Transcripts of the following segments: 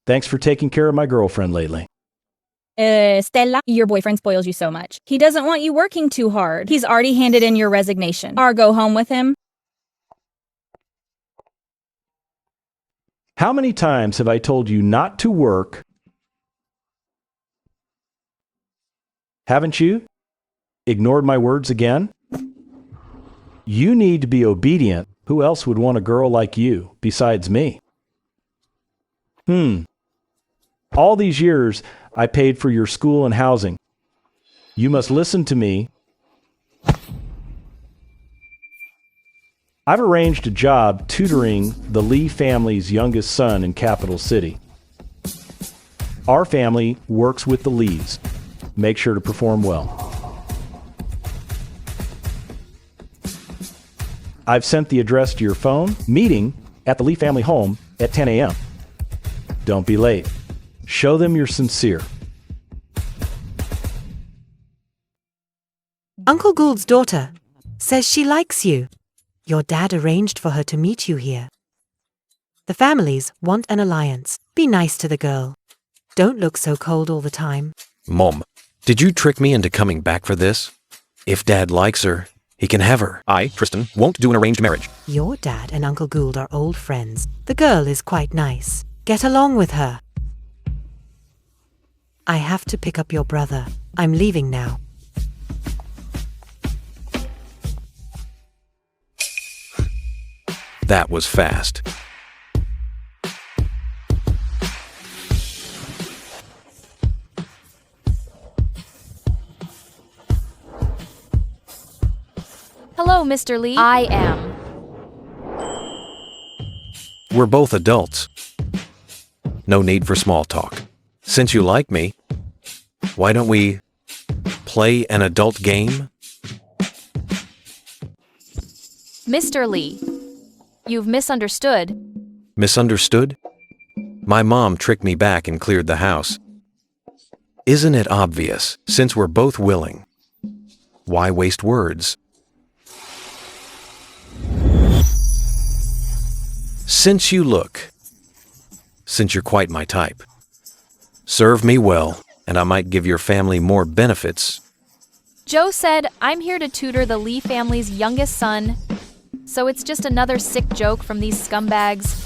Thanks for taking care of my girlfriend lately. Stella, your boyfriend spoils you so much. He doesn't want you working too hard. He's already handed in your resignation. Or go home with him. How many times have I told you not to work? Haven't you? Ignored my words again? You need to be obedient. Who else would want a girl like you besides me? All these years, I paid for your school and housing. You must listen to me. I've arranged a job tutoring the Lee family's youngest son in Capital City. Our family works with the Lees. Make sure to perform well. I've sent the address to your phone. Meeting at the Lee family home at 10 a.m. Don't be late. Show them you're sincere. Uncle Gould's daughter says she likes you. Your dad arranged for her to meet you here. The families want an alliance. Be nice to the girl. Don't look so cold all the time. Mom, did you trick me into coming back for this? If Dad likes her, he can have her. I, Tristan, won't do an arranged marriage. Your dad and Uncle Gould are old friends. The girl is quite nice. Get along with her. I have to pick up your brother. I'm leaving now. That was fast. Hello, Mr. Lee. I am. We're both adults. No need for small talk. Since you like me, why don't we play an adult game? Mr. Lee, you've misunderstood. Misunderstood? My mom tricked me back and cleared the house. Isn't it obvious, since we're both willing? Why waste words? Since you're quite my type. Serve me well, and I might give your family more benefits. Joe said, I'm here to tutor the Lee family's youngest son, so it's just another sick joke from these scumbags.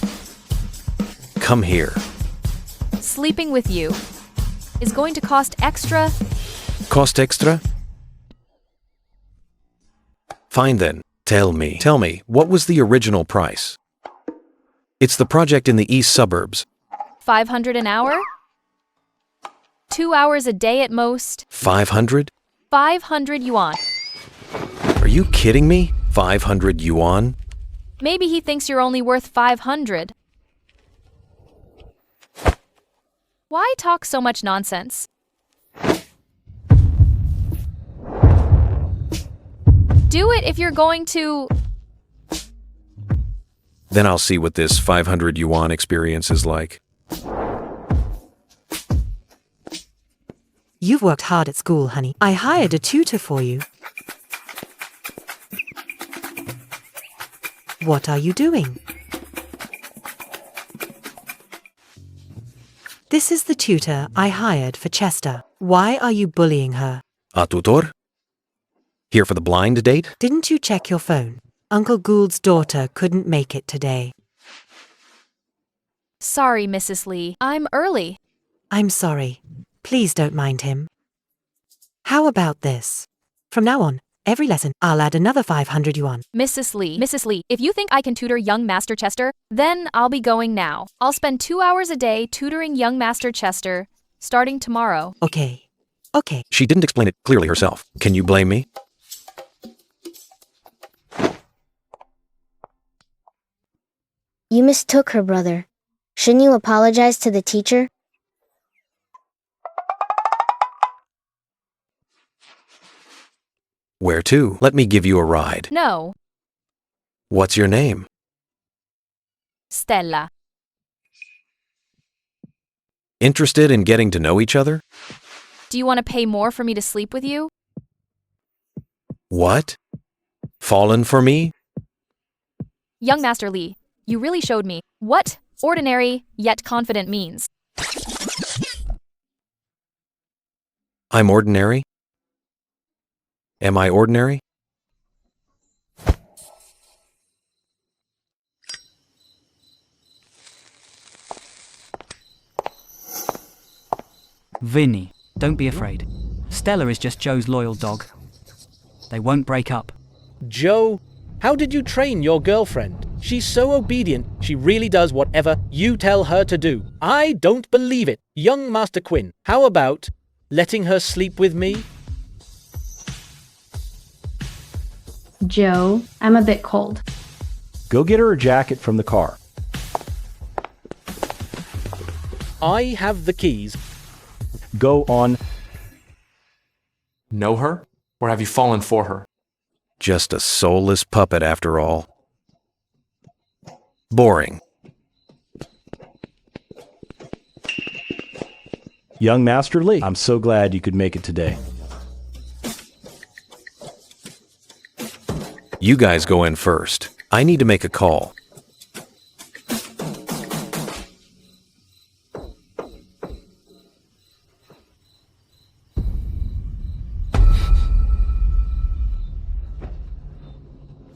Come here. Sleeping with you is going to cost extra. Cost extra? Fine then. Tell me, what was the original price? It's the project in the east suburbs. $500 an hour? 2 hours a day at most. 500? 500 yuan. Are you kidding me? 500 yuan? Maybe he thinks you're only worth 500. Why talk so much nonsense? Do it if you're going to... Then I'll see what this 500 yuan experience is like. You've worked hard at school, honey. I hired a tutor for you. What are you doing? This is the tutor I hired for Chester. Why are you bullying her? A tutor? Here for the blind date? Didn't you check your phone? Uncle Gould's daughter couldn't make it today. Sorry, Mrs. Lee. I'm early. I'm sorry. Please don't mind him. How about this? From now on, every lesson, I'll add another 500 yuan. Mrs. Lee, if you think I can tutor young Master Chester, then I'll be going now. I'll spend 2 hours a day tutoring young Master Chester, starting tomorrow. Okay. She didn't explain it clearly herself. Can you blame me? You mistook her, brother. Shouldn't you apologize to the teacher? Where to? Let me give you a ride. No. What's your name? Stella. Interested in getting to know each other? Do you want to pay more for me to sleep with you? What? Fallen for me? Young Master Lee, you really showed me what ordinary yet confident means. I'm ordinary? Am I ordinary? Vinny, don't be afraid. Stella is just Joe's loyal dog. They won't break up. Joe, how did you train your girlfriend? She's so obedient, she really does whatever you tell her to do. I don't believe it. Young Master Quinn, how about letting her sleep with me? Joe, I'm a bit cold. Go get her a jacket from the car. I have the keys. Go on. Know her? Or have you fallen for her? Just a soulless puppet after all. Boring. Young Master Lee, I'm so glad you could make it today. You guys go in first. I need to make a call.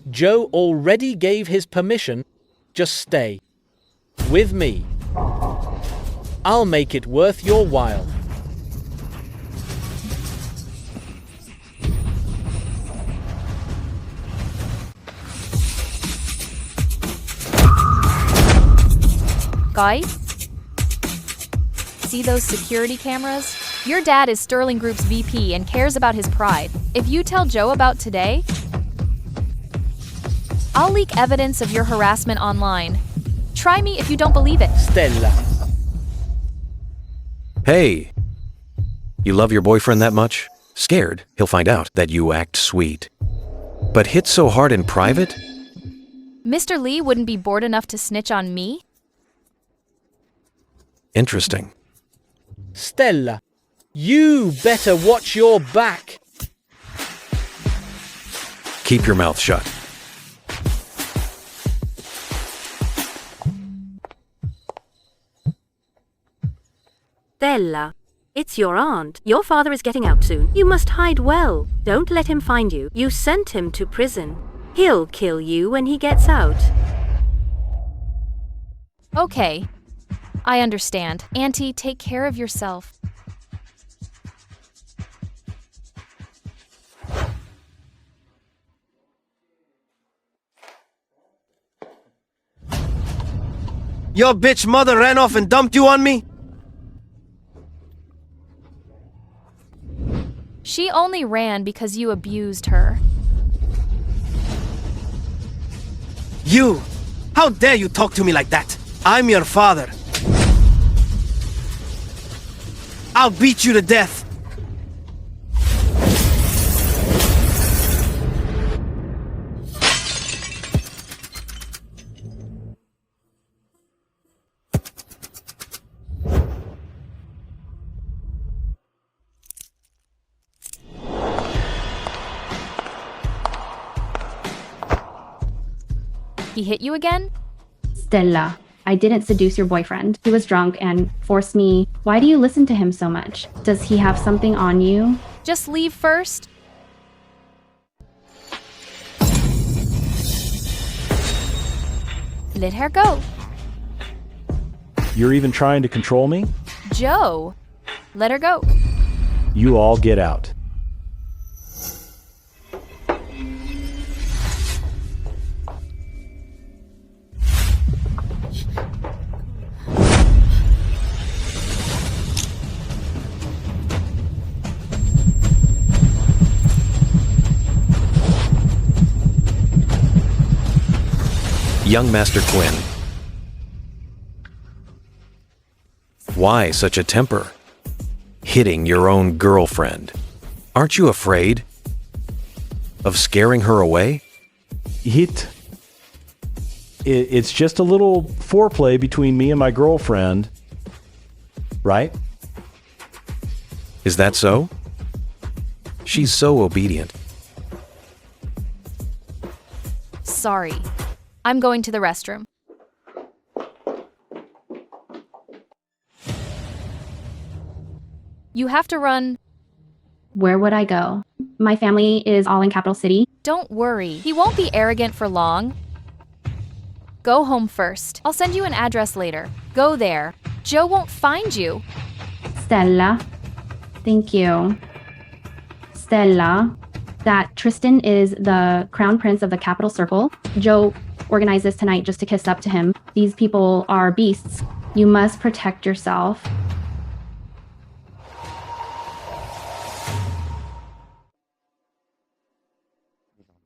Joe already gave his permission. Just stay. With me. I'll make it worth your while. Guys? See those security cameras? Your dad is Sterling Group's VP and cares about his pride. If you tell Joe about today, I'll leak evidence of your harassment online. Try me if you don't believe it. Stella. Hey! You love your boyfriend that much? Scared he'll find out that you act sweet. But hit so hard in private? Mr. Lee wouldn't be bored enough to snitch on me? Interesting. Stella, you better watch your back. Keep your mouth shut. Stella, it's your aunt. Your father is getting out soon. You must hide well. Don't let him find you. You sent him to prison. He'll kill you when he gets out. Okay. I understand. Auntie, take care of yourself. Your bitch mother ran off and dumped you on me? She only ran because you abused her. You! How dare you talk to me like that? I'm your father. I'll beat you to death. He hit you again? Stella, I didn't seduce your boyfriend. He was drunk and forced me. Why do you listen to him so much? Does he have something on you? Just leave first. Let her go. You're even trying to control me? Joe, let her go. You all get out. Young Master Quinn. Why such a temper? Hitting your own girlfriend. Aren't you afraid of scaring her away? It's just a little foreplay between me and my girlfriend, right? Is that so? She's so obedient. Sorry. I'm going to the restroom. You have to run Where would I go? My family is all in Capital City. Don't worry, he won't be arrogant for long. Go home first. I'll send you an address later. Go there. Joe won't find you. Stella. Thank you. Stella. That Tristan is the crown prince of the capital circle. Joe organized this tonight just to kiss up to him. These people are beasts. You must protect yourself.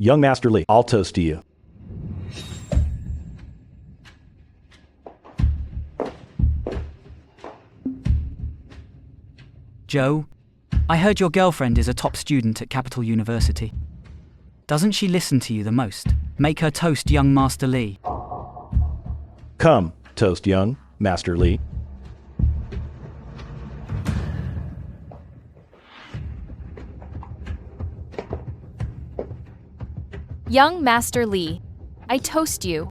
Young Master Lee, I'll toast to you. Joe, I heard your girlfriend is a top student at Capital University. Doesn't she listen to you the most? Make her toast young Master Lee. Come, toast young Master Lee. Young Master Lee, I toast you.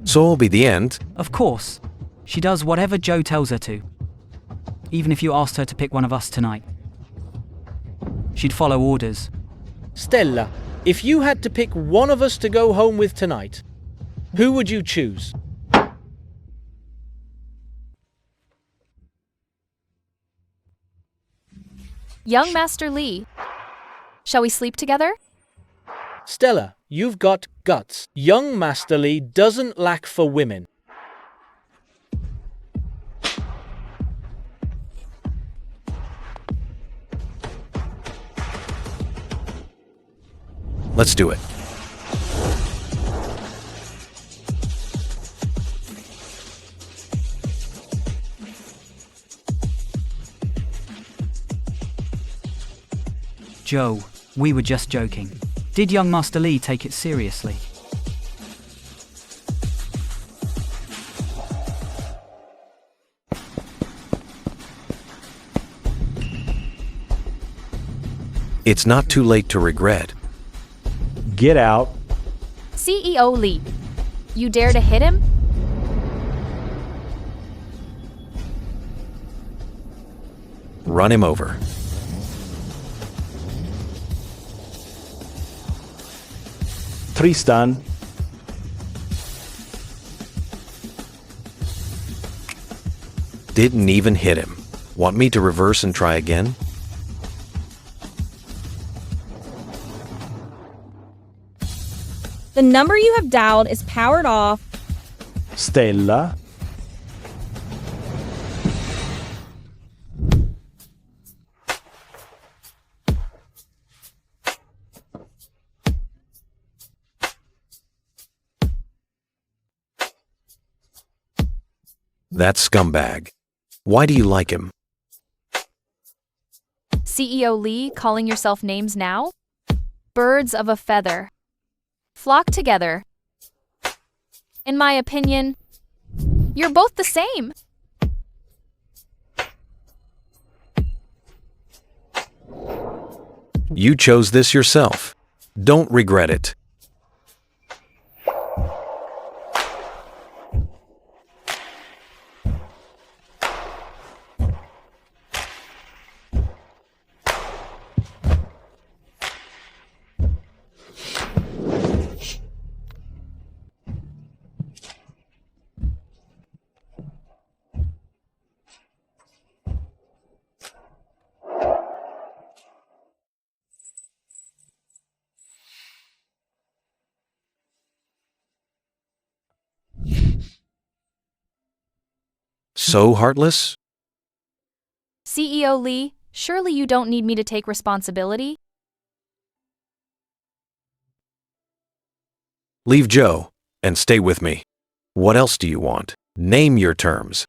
So will be the end. Of course. She does whatever Joe tells her to. Even if you asked her to pick one of us tonight. She'd follow orders. Stella, if you had to pick one of us to go home with tonight, who would you choose? Young Master Lee, shall we sleep together? Stella, you've got guts. Young Master Lee doesn't lack for women. Let's do it. Joe, we were just joking. Did young Master Lee take it seriously? It's not too late to regret. Get out. CEO Lee, you dare to hit him? Run him over. Tristan. Didn't even hit him. Want me to reverse and try again? The number you have dialed is powered off. Stella. That scumbag. Why do you like him? CEO Lee calling yourself names now? Birds of a feather. Flock together. In my opinion, you're both the same. You chose this yourself. Don't regret it. So heartless? CEO Lee, surely you don't need me to take responsibility? Leave Joe and stay with me. What else do you want? Name your terms.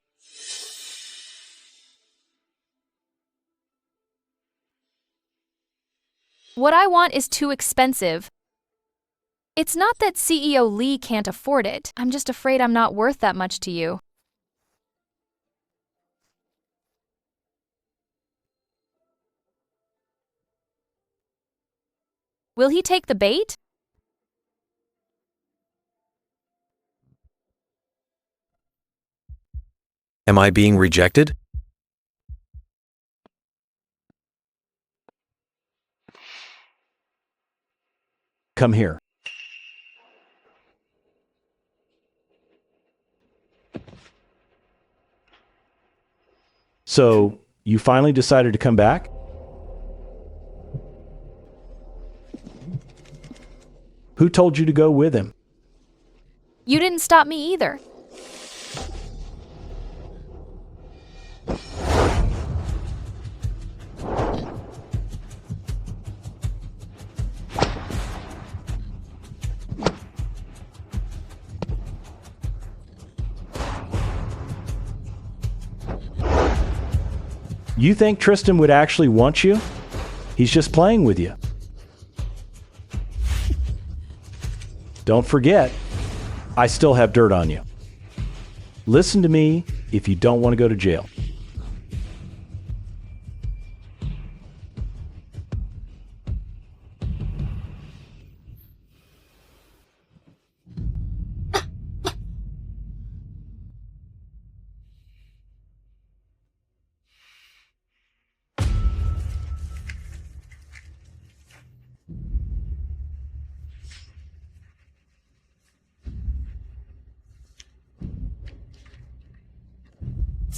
What I want is too expensive. It's not that CEO Lee can't afford it. I'm just afraid I'm not worth that much to you. Will he take the bait? Am I being rejected? Come here. So, you finally decided to come back? Who told you to go with him? You didn't stop me either. You think Tristan would actually want you? He's just playing with you. Don't forget, I still have dirt on you. Listen to me if you don't want to go to jail.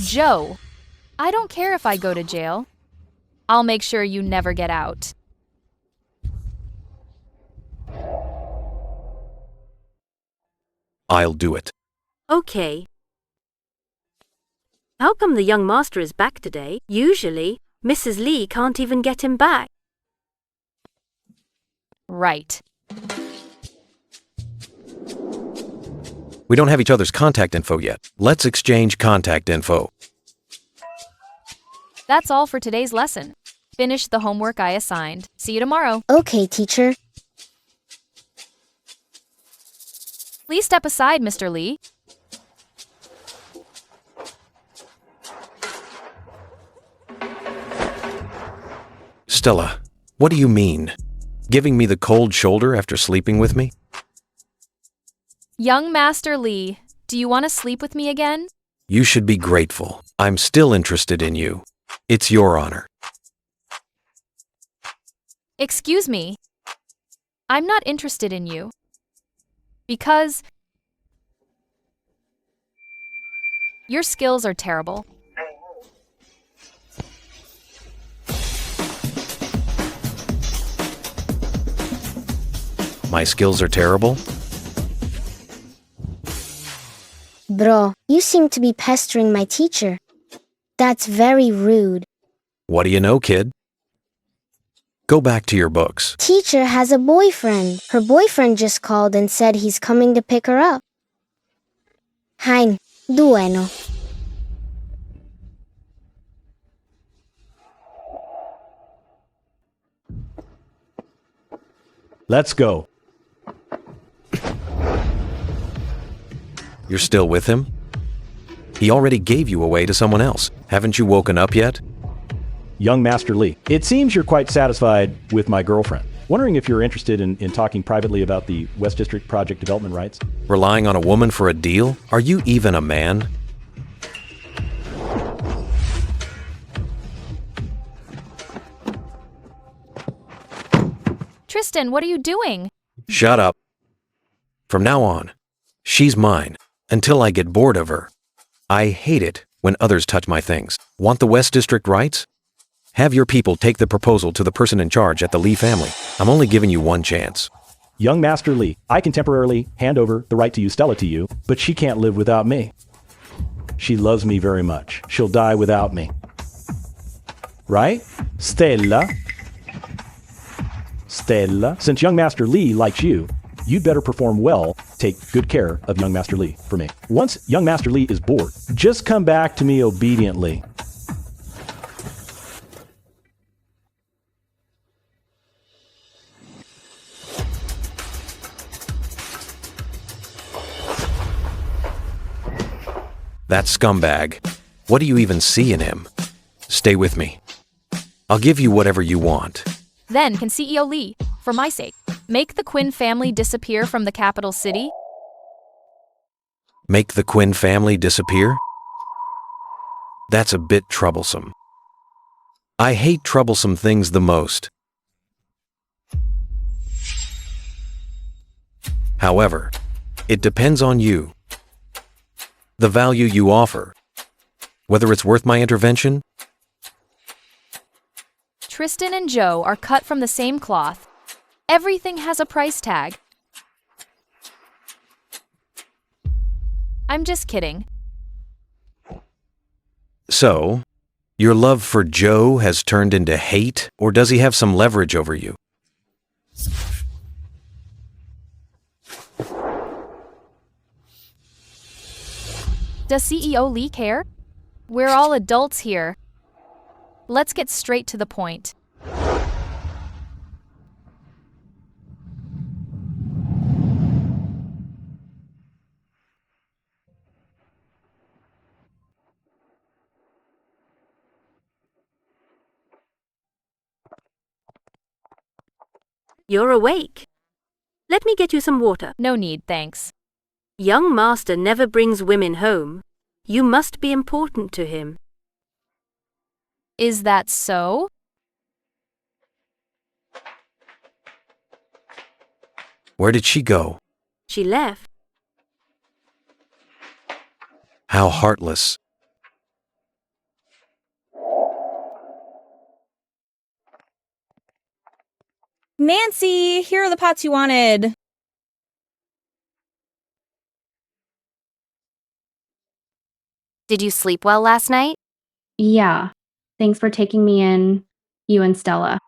Joe, I don't care if I go to jail. I'll make sure you never get out. I'll do it. Okay. How come the young master is back today? Usually, Mrs. Lee can't even get him back. Right. We don't have each other's contact info yet. Let's exchange contact info. That's all for today's lesson. Finish the homework I assigned. See you tomorrow. Okay, teacher. Please step aside, Mr. Lee. Stella, what do you mean? Giving me the cold shoulder after sleeping with me? Young Master Lee, do you want to sleep with me again? You should be grateful. I'm still interested in you. It's your honor. Excuse me. I'm not interested in you. Because your skills are terrible. My skills are terrible? Bro, you seem to be pestering my teacher. That's very rude. What do you know, kid? Go back to your books. Teacher has a boyfriend. Her boyfriend just called and said he's coming to pick her up. Hein, dueno. Let's go. You're still with him? He already gave you away to someone else. Haven't you woken up yet? Young Master Lee, it seems you're quite satisfied with my girlfriend. Wondering if you're interested in talking privately about the West District project development rights? Relying on a woman for a deal? Are you even a man? Tristan, what are you doing? Shut up. From now on, she's mine until I get bored of her. I hate it when others touch my things. Want the West District rights? Have your people take the proposal to the person in charge at the Lee family. I'm only giving you one chance. Young Master Lee, I can temporarily hand over the right to use Stella to you, but she can't live without me. She loves me very much. She'll die without me. Right? Stella? Stella? Since Young Master Lee likes you, you'd better perform well. Take good care of Young Master Lee for me. Once Young Master Lee is bored, just come back to me obediently. That scumbag. What do you even see in him? Stay with me. I'll give you whatever you want. Then can CEO Lee, for my sake, make the Quinn family disappear from the capital city? Make the Quinn family disappear? That's a bit troublesome. I hate troublesome things the most. However, it depends on you. The value you offer. Whether it's worth my intervention. Tristan and Joe are cut from the same cloth. Everything has a price tag. I'm just kidding. So, your love for Joe has turned into hate, or does he have some leverage over you? Does CEO Lee care? We're all adults here. Let's get straight to the point. You're awake. Let me get you some water. No need, thanks. Young master never brings women home. You must be important to him. Is that so? Where did she go? She left. How heartless. Nancy, here are the pots you wanted. Did you sleep well last night? Yeah. Thanks for taking me in, you and Stella.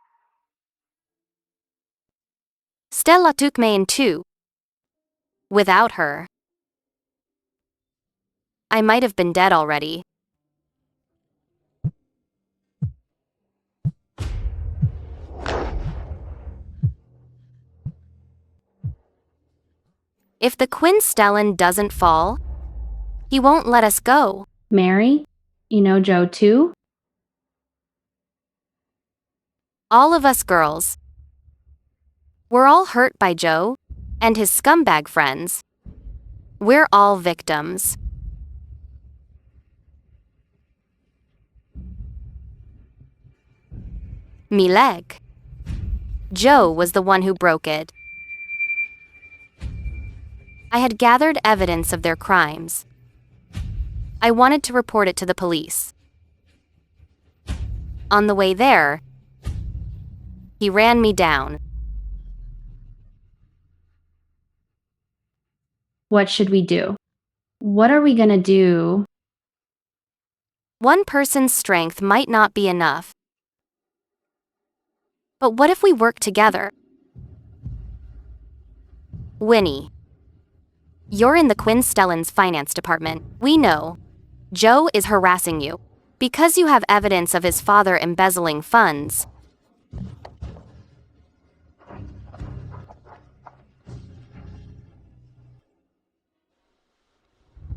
Stella took me in too. Without her, I might have been dead already. If the Quinn Stellan doesn't fall, he won't let us go. Mary? You know Joe too? All of us girls. We're all hurt by Joe and his scumbag friends. We're all victims. Me leg. Joe was the one who broke it. I had gathered evidence of their crimes. I wanted to report it to the police. On the way there, he ran me down. What should we do? What are we gonna do? One person's strength might not be enough. But what if we work together? Winnie, you're in the Quinn Stellan's finance department. We know Joe is harassing you because you have evidence of his father embezzling funds.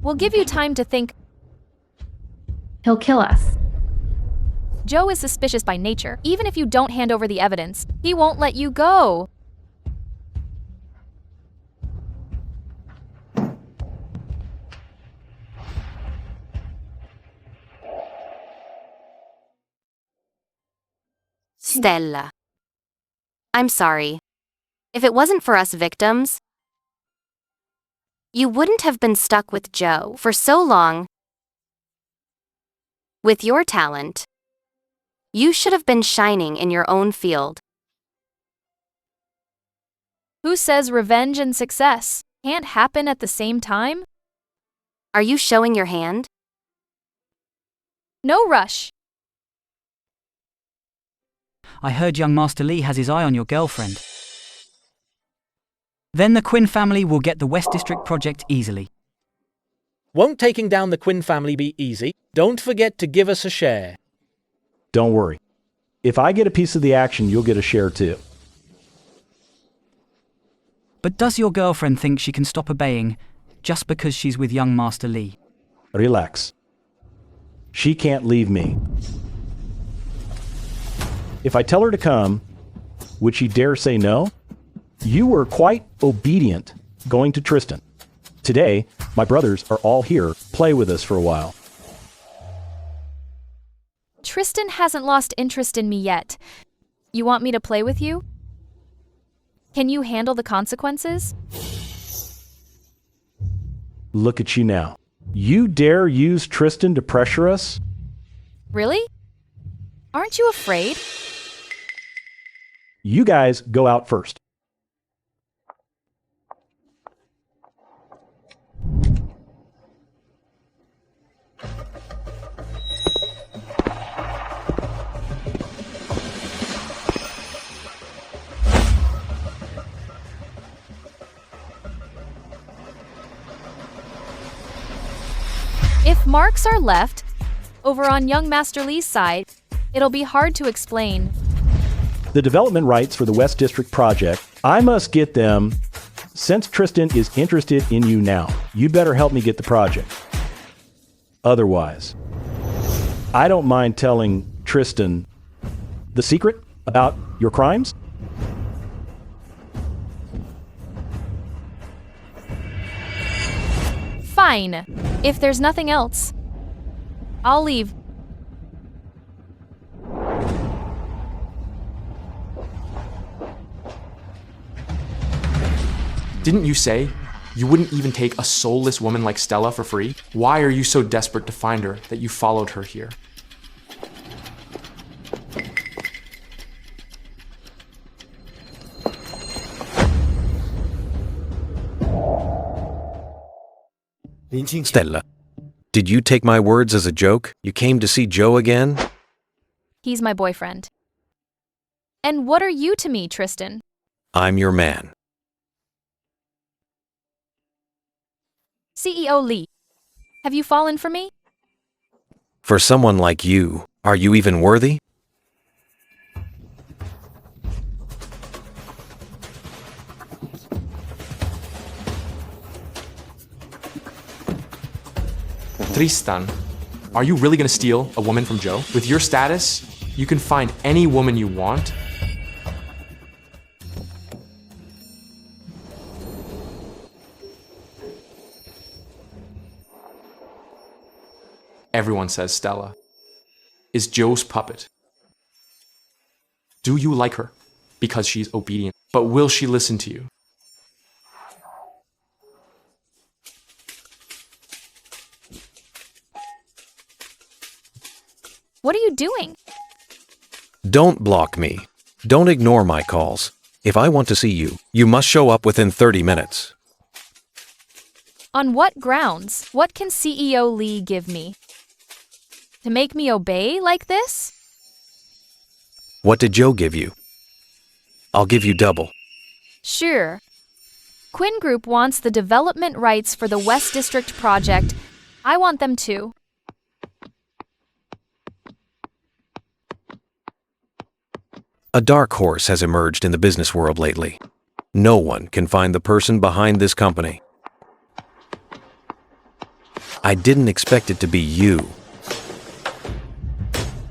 We'll give you time to think. He'll kill us. Joe is suspicious by nature. Even if you don't hand over the evidence, he won't let you go. Stella. I'm sorry. If it wasn't for us victims, you wouldn't have been stuck with Joe for so long. With your talent, you should have been shining in your own field. Who says revenge and success can't happen at the same time? Are you showing your hand? No rush. I heard young Master Lee has his eye on your girlfriend. Then the Quinn family will get the West District project easily. Won't taking down the Quinn family be easy? Don't forget to give us a share. Don't worry. If I get a piece of the action, you'll get a share too. But does your girlfriend think she can stop obeying just because she's with young Master Lee? Relax. She can't leave me. If I tell her to come, would she dare say no? You were quite obedient going to Tristan. Today, my brothers are all here. Play with us for a while. Tristan hasn't lost interest in me yet. You want me to play with you? Can you handle the consequences? Look at you now. You dare use Tristan to pressure us? Really? Aren't you afraid? You guys go out first. If marks are left, over on young Master Lee's side, it'll be hard to explain. The development rights for the West District project, I must get them. Since Tristan is interested in you now, you better help me get the project. Otherwise, I don't mind telling Tristan the secret about your crimes. Fine. If there's nothing else, I'll leave. Didn't you say you wouldn't even take a soulless woman like Stella for free? Why are you so desperate to find her that you followed her here? Stella, did you take my words as a joke? You came to see Joe again? He's my boyfriend. And what are you to me, Tristan? I'm your man. CEO Lee, have you fallen for me? For someone like you, are you even worthy? Tristan, are you really gonna steal a woman from Joe? With your status, you can find any woman you want. Everyone says Stella is Joe's puppet. Do you like her? Because she's obedient. But will she listen to you? What are you doing? Don't block me. Don't ignore my calls. If I want to see you, you must show up within 30 minutes. On what grounds? What can CEO Lee give me? To make me obey like this? What did Joe give you? I'll give you double. Sure. Quinn Group wants the development rights for the West District project. I want them too. A dark horse has emerged in the business world lately. No one can find the person behind this company. I didn't expect it to be you.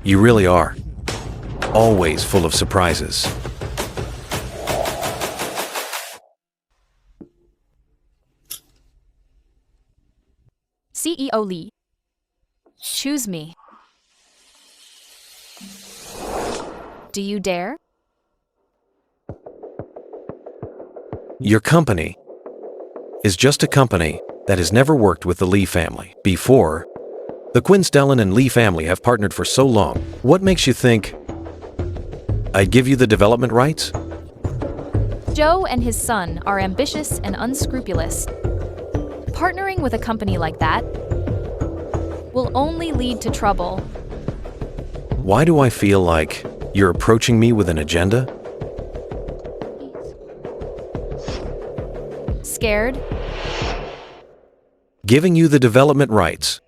You really are. Always full of surprises. CEO Lee, choose me. Do you dare? Your company is just a company that has never worked with the Lee family before. The Quinn, Stellan, and Lee family have partnered for so long. What makes you think I'd give you the development rights? Joe and his son are ambitious and unscrupulous. Partnering with a company like that will only lead to trouble. Why do I feel like you're approaching me with an agenda? Scared? Giving you the development rights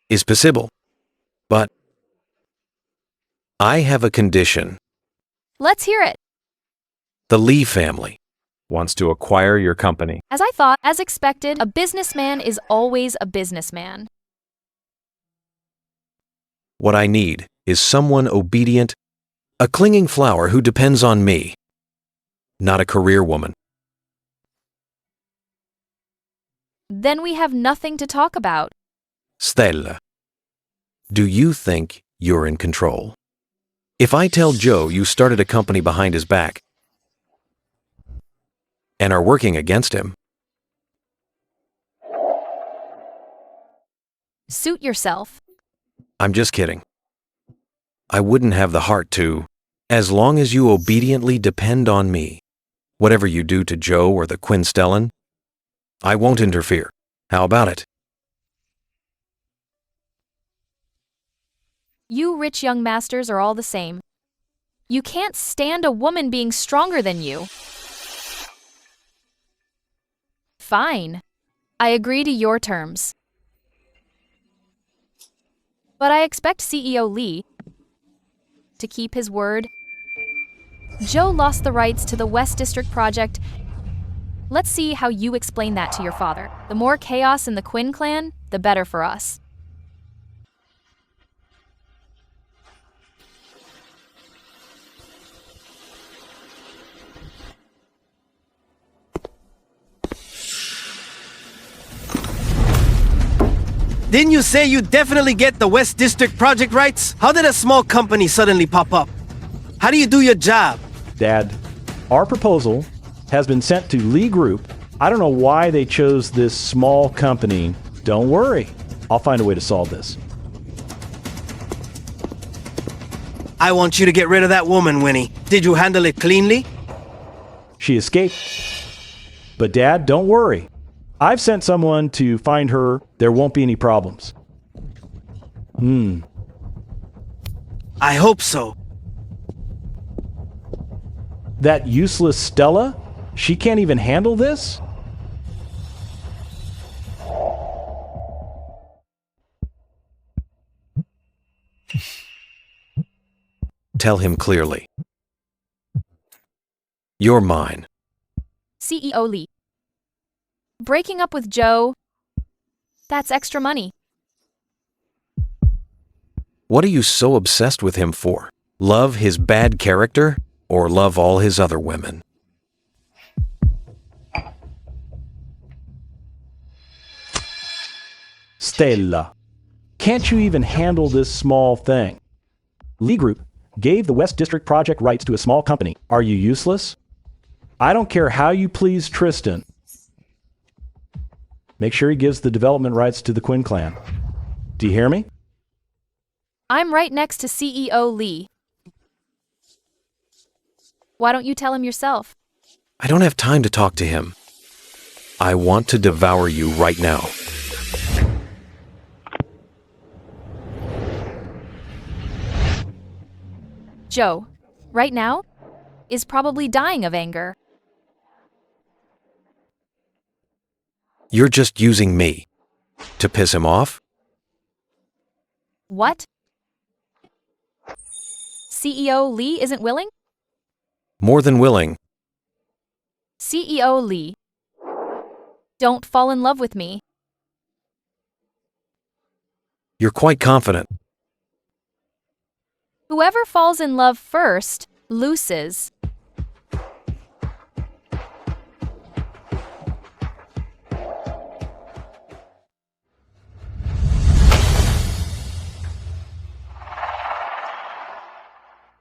is possible, but I have a condition. Let's hear it. The Lee family wants to acquire your company. As I thought, as expected, a businessman is always a businessman. What I need is someone obedient, a clinging flower who depends on me, not a career woman. Then we have nothing to talk about. Stella, do you think you're in control? If I tell Joe you started a company behind his back and are working against him, Suit yourself. I'm just kidding. I wouldn't have the heart to, as long as you obediently depend on me. Whatever you do to Joe or the Quinn Stellan, I won't interfere. How about it? You rich young masters are all the same. You can't stand a woman being stronger than you. Fine. I agree to your terms. But I expect CEO Lee to keep his word. Joe lost the rights to the West District project. Let's see how you explain that to your father. The more chaos in the Quinn clan, the better for us. Didn't you say you definitely get the West District project rights? How did a small company suddenly pop up? How do you do your job? Dad, our proposal has been sent to Lee Group. I don't know why they chose this small company. Don't worry. I'll find a way to solve this. I want you to get rid of that woman, Winnie. Did you handle it cleanly? She escaped. But Dad, don't worry. I've sent someone to find her. There won't be any problems. I hope so. That useless Stella? She can't even handle this? Tell him clearly. You're mine. CEO Lee. Breaking up with Joe, that's extra money. What are you so obsessed with him for? Love his bad character or love all his other women? Stella, can't you even handle this small thing? Lee Group gave the West District project rights to a small company. Are you useless? I don't care how you please Tristan. Make sure he gives the development rights to the Quinn clan. Do you hear me? I'm right next to CEO Lee. Why don't you tell him yourself? I don't have time to talk to him. I want to devour you right now. Joe, right now, is probably dying of anger. You're just using me to piss him off? What? CEO Lee isn't willing? More than willing. CEO Lee, don't fall in love with me. You're quite confident. Whoever falls in love first loses.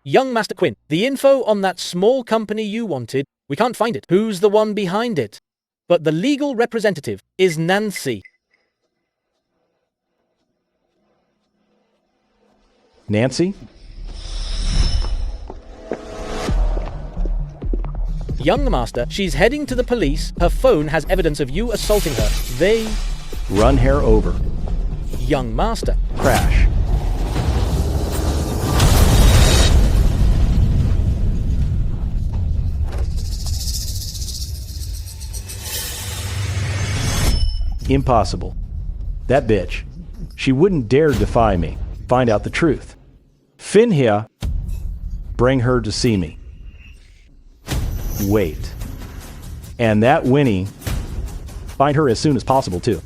Young Master Quinn, the info on that small company you wanted, we can't find it. Who's the one behind it? But the legal representative is Nancy. Nancy? Young Master, she's heading to the police. Her phone has evidence of you assaulting her. They... Run hair over. Young Master. Crash. Impossible. That bitch. She wouldn't dare defy me. Find out the truth. Finn here. Bring her to see me. Wait. And that Winnie. Find her as soon as possible, too.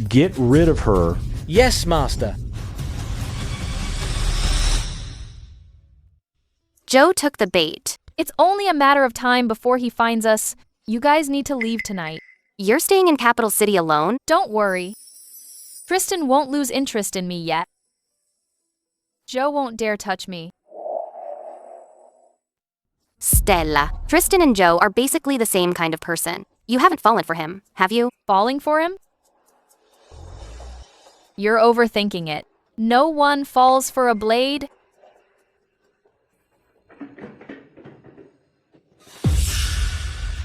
Get rid of her. Yes, Master. Joe took the bait. It's only a matter of time before he finds us. You guys need to leave tonight. You're staying in Capital City alone? Don't worry. Tristan won't lose interest in me yet. Joe won't dare touch me. Stella. Tristan and Joe are basically the same kind of person. You haven't fallen for him, have you? Falling for him? You're overthinking it. No one falls for a blade.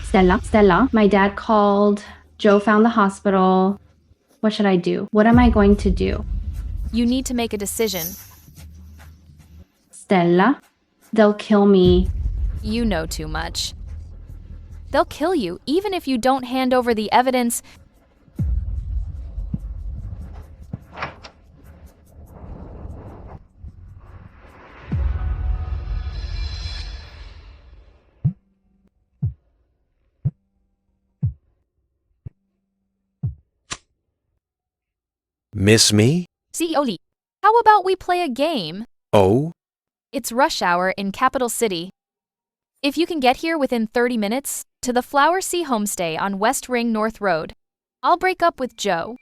Stella, my dad called. Joe found the hospital. What should I do? What am I going to do? You need to make a decision. Stella, they'll kill me. You know too much. They'll kill you, even if you don't hand over the evidence. Miss me? CEO Lee, how about we play a game? Oh? It's rush hour in Capital City. If you can get here within 30 minutes to the Flower Sea Homestay on West Ring North Road, I'll break up with Joe.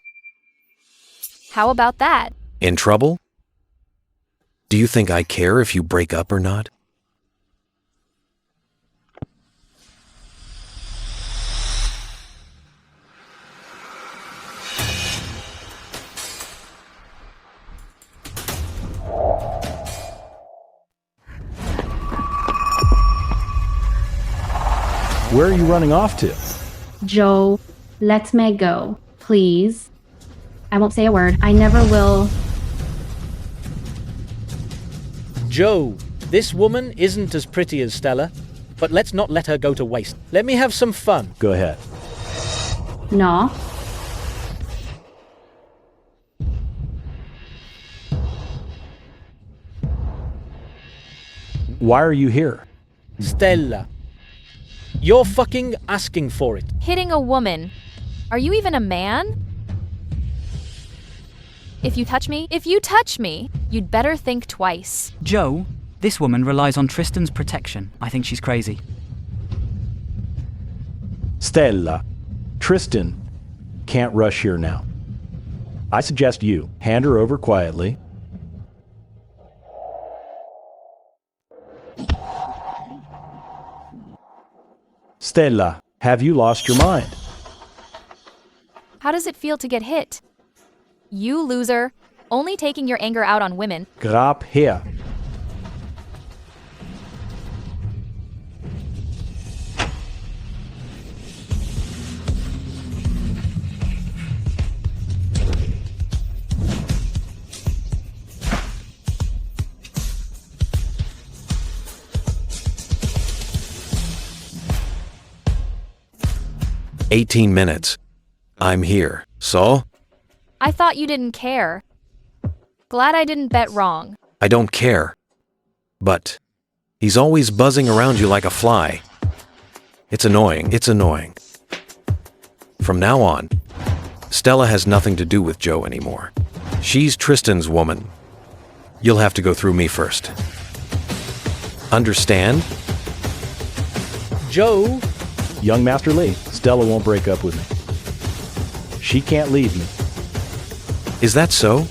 How about that? In trouble? Do you think I care if you break up or not? Where are you running off to? Joe, let me go, please. I won't say a word. I never will. Joe, this woman isn't as pretty as Stella, but let's not let her go to waste. Let me have some fun. Go ahead. No. Why are you here? Stella, you're fucking asking for it. Hitting a woman. Are you even a man? If you touch me, you'd better think twice. Joe, this woman relies on Tristan's protection. I think she's crazy. Stella, Tristan can't rush here now. I suggest you hand her over quietly. Stella, have you lost your mind? How does it feel to get hit? You loser, only taking your anger out on women. Grab her. "18 minutes. I'm here. So? I thought you didn't care. Glad I didn't bet wrong. I don't care. But he's always buzzing around you like a fly. It's annoying. From now on, Stella has nothing to do with Joe anymore. She's Tristan's woman. You'll have to go through me first. Understand? Joe? Young Master Lee, Stella won't break up with me. She can't leave me. Is that so?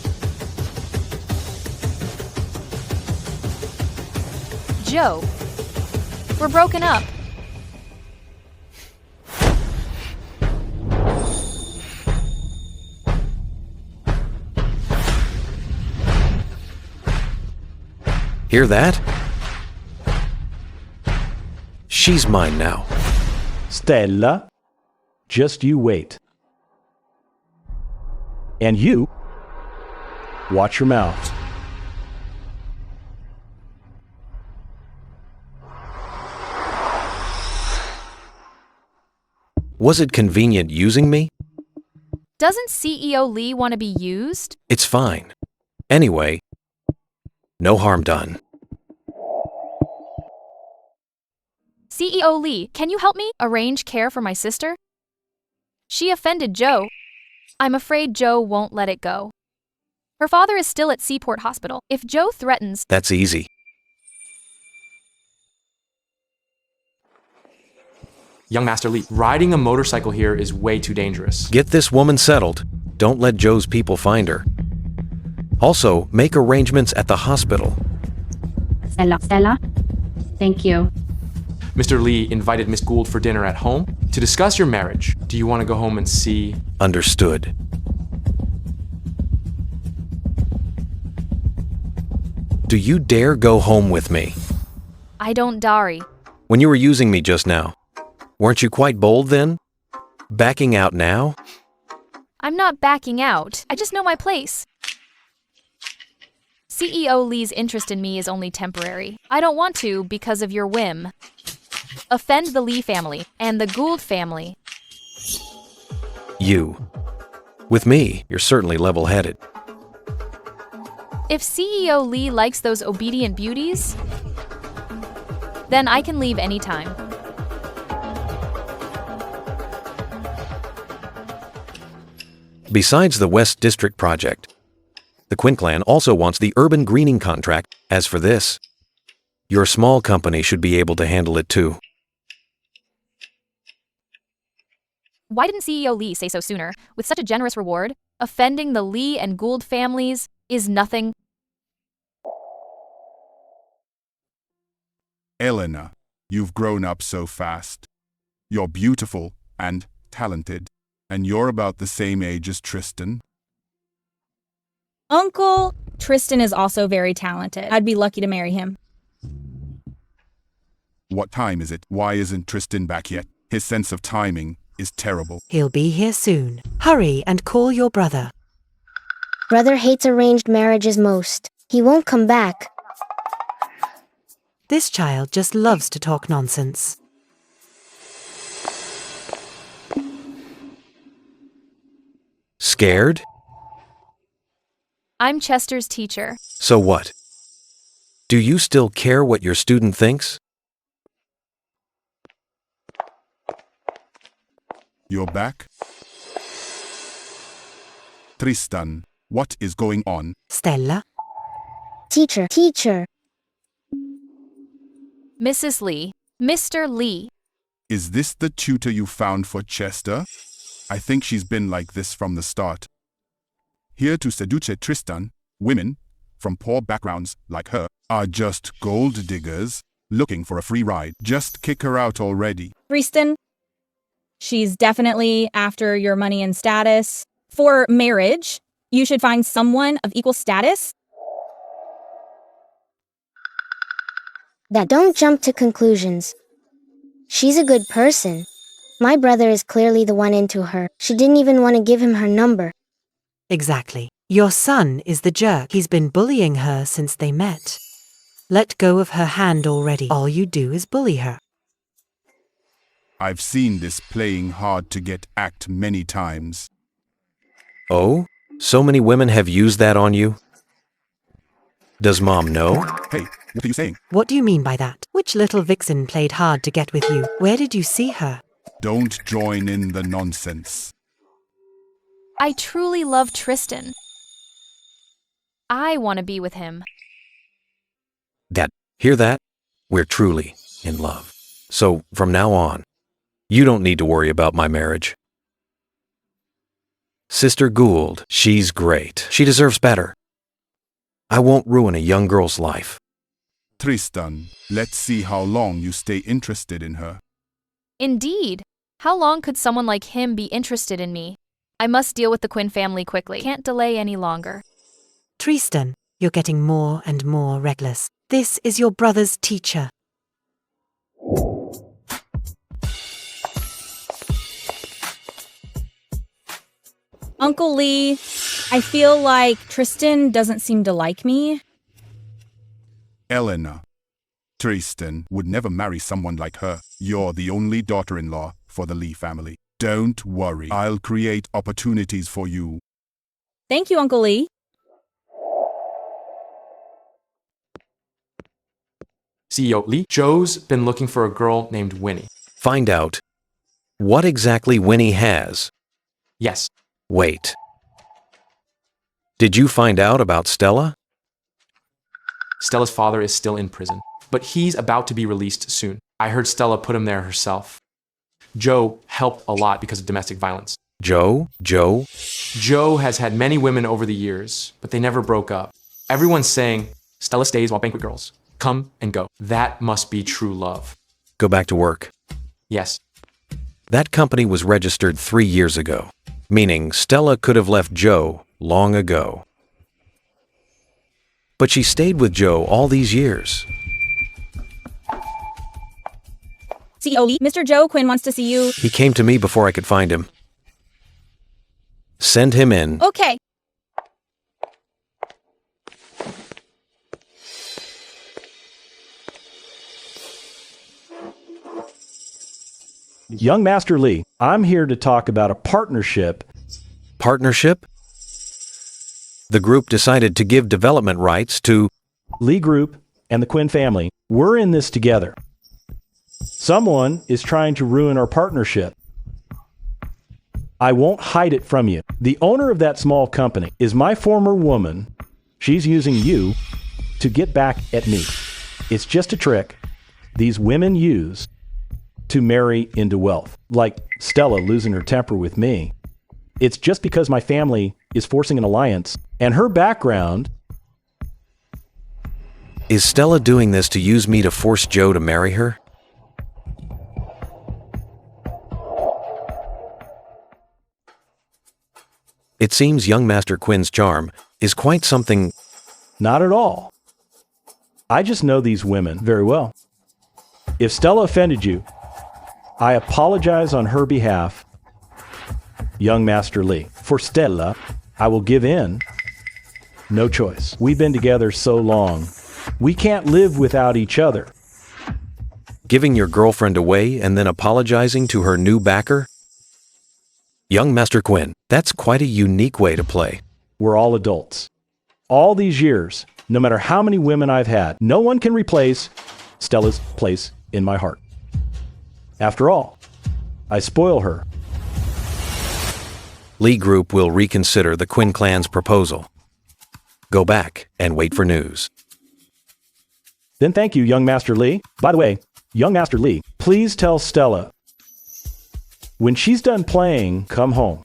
Joe, we're broken up. Hear that? She's mine now. Stella, just you wait. And you, watch your mouth. Was it convenient using me? Doesn't CEO Lee want to be used? It's fine. Anyway, no harm done. CEO Lee, can you help me arrange care for my sister? She offended Joe. I'm afraid Joe won't let it go. Her father is still at Seaport Hospital. If Joe threatens... That's easy. Young Master Lee, riding a motorcycle here is way too dangerous. Get this woman settled. Don't let Joe's people find her. Also, make arrangements at the hospital. Stella, thank you. Mr. Lee invited Miss Gould for dinner at home to discuss your marriage. Do you want to go home and see? Understood. Do you dare go home with me? I don't Dari. When you were using me just now, weren't you quite bold then? Backing out now? I'm not backing out. I just know my place. CEO Lee's interest in me is only temporary. I don't want to because of your whim. Offend the Lee family and the Gould family. You. With me, you're certainly level-headed. If CEO Lee likes those obedient beauties, then I can leave anytime. Besides the West District project, the Quinn clan also wants the urban greening contract. As for this, your small company should be able to handle it too. Why didn't CEO Lee say so sooner? With such a generous reward, offending the Lee and Gould families is nothing. Elena, you've grown up so fast. You're beautiful and talented, and you're about the same age as Tristan. Uncle, Tristan is also very talented. I'd be lucky to marry him. What time is it? Why isn't Tristan back yet? His sense of timing is terrible. He'll be here soon. Hurry and call your brother. Brother hates arranged marriages most. He won't come back. This child just loves to talk nonsense. Scared? I'm Chester's teacher. So what? Do you still care what your student thinks? You're back? Tristan, what is going on? Stella? Teacher. Mrs. Lee. Mr. Lee. Is this the tutor you found for Chester? I think she's been like this from the start. Here to seduce Tristan, women from poor backgrounds like her are just gold diggers looking for a free ride. Just kick her out already. Tristan, she's definitely after your money and status. For marriage, you should find someone of equal status. Don't jump to conclusions. She's a good person. My brother is clearly the one into her. She didn't even want to give him her number. Exactly. Your son is the jerk. He's been bullying her since they met. Let go of her hand already. All you do is bully her. I've seen this playing hard to get act many times. Oh? So many women have used that on you? Does Mom know? Hey, what are you saying? What do you mean by that? Which little vixen played hard to get with you? Where did you see her? Don't join in the nonsense. I truly love Tristan. I want to be with him. Dad, hear that? We're truly in love. So, from now on, you don't need to worry about my marriage. Sister Gould, she's great. She deserves better. I won't ruin a young girl's life. Tristan, let's see how long you stay interested in her. Indeed. How long could someone like him be interested in me? I must deal with the Quinn family quickly. Can't delay any longer. Tristan, you're getting more and more reckless. This is your brother's teacher. Uncle Lee, I feel like Tristan doesn't seem to like me. Elena, Tristan would never marry someone like her. You're the only daughter-in-law for the Lee family. Don't worry, I'll create opportunities for you. Thank you, Uncle Lee. CEO Lee, Joe's been looking for a girl named Winnie. Find out what exactly Winnie has. Yes. Wait. Did you find out about Stella? Stella's father is still in prison, but he's about to be released soon. I heard Stella put him there herself. Joe helped a lot because of domestic violence. Joe? Joe has had many women over the years, but they never broke up. Everyone's saying, Stella stays while banquet girls come and go. That must be true love. Go back to work. Yes. That company was registered 3 years ago, meaning Stella could have left Joe long ago. But she stayed with Joe all these years. CEO Lee, Mr. Joe Quinn wants to see you. He came to me before I could find him. Send him in. Okay. Young Master Lee, I'm here to talk about a partnership. Partnership? The group decided to give development rights to Lee Group and the Quinn family. We're in this together. Someone is trying to ruin our partnership. I won't hide it from you. The owner of that small company is my former woman. She's using you to get back at me. It's just a trick these women use to marry into wealth, like Stella losing her temper with me. It's just because my family is forcing an alliance, and her background. Is Stella doing this to use me to force Joe to marry her? It seems young Master Quinn's charm is quite something. Not at all. I just know these women very well. If Stella offended you, I apologize on her behalf, young Master Lee. For Stella, I will give in. No choice. We've been together so long. We can't live without each other. Giving your girlfriend away and then apologizing to her new backer? Young Master Quinn, that's quite a unique way to play. We're all adults. All these years, no matter how many women I've had, no one can replace Stella's place in my heart. After all, I spoil her. Lee Group will reconsider the Quinn clan's proposal. Go back and wait for news. Then thank you, young Master Lee. By the way, young Master Lee, please tell Stella, when she's done playing, come home.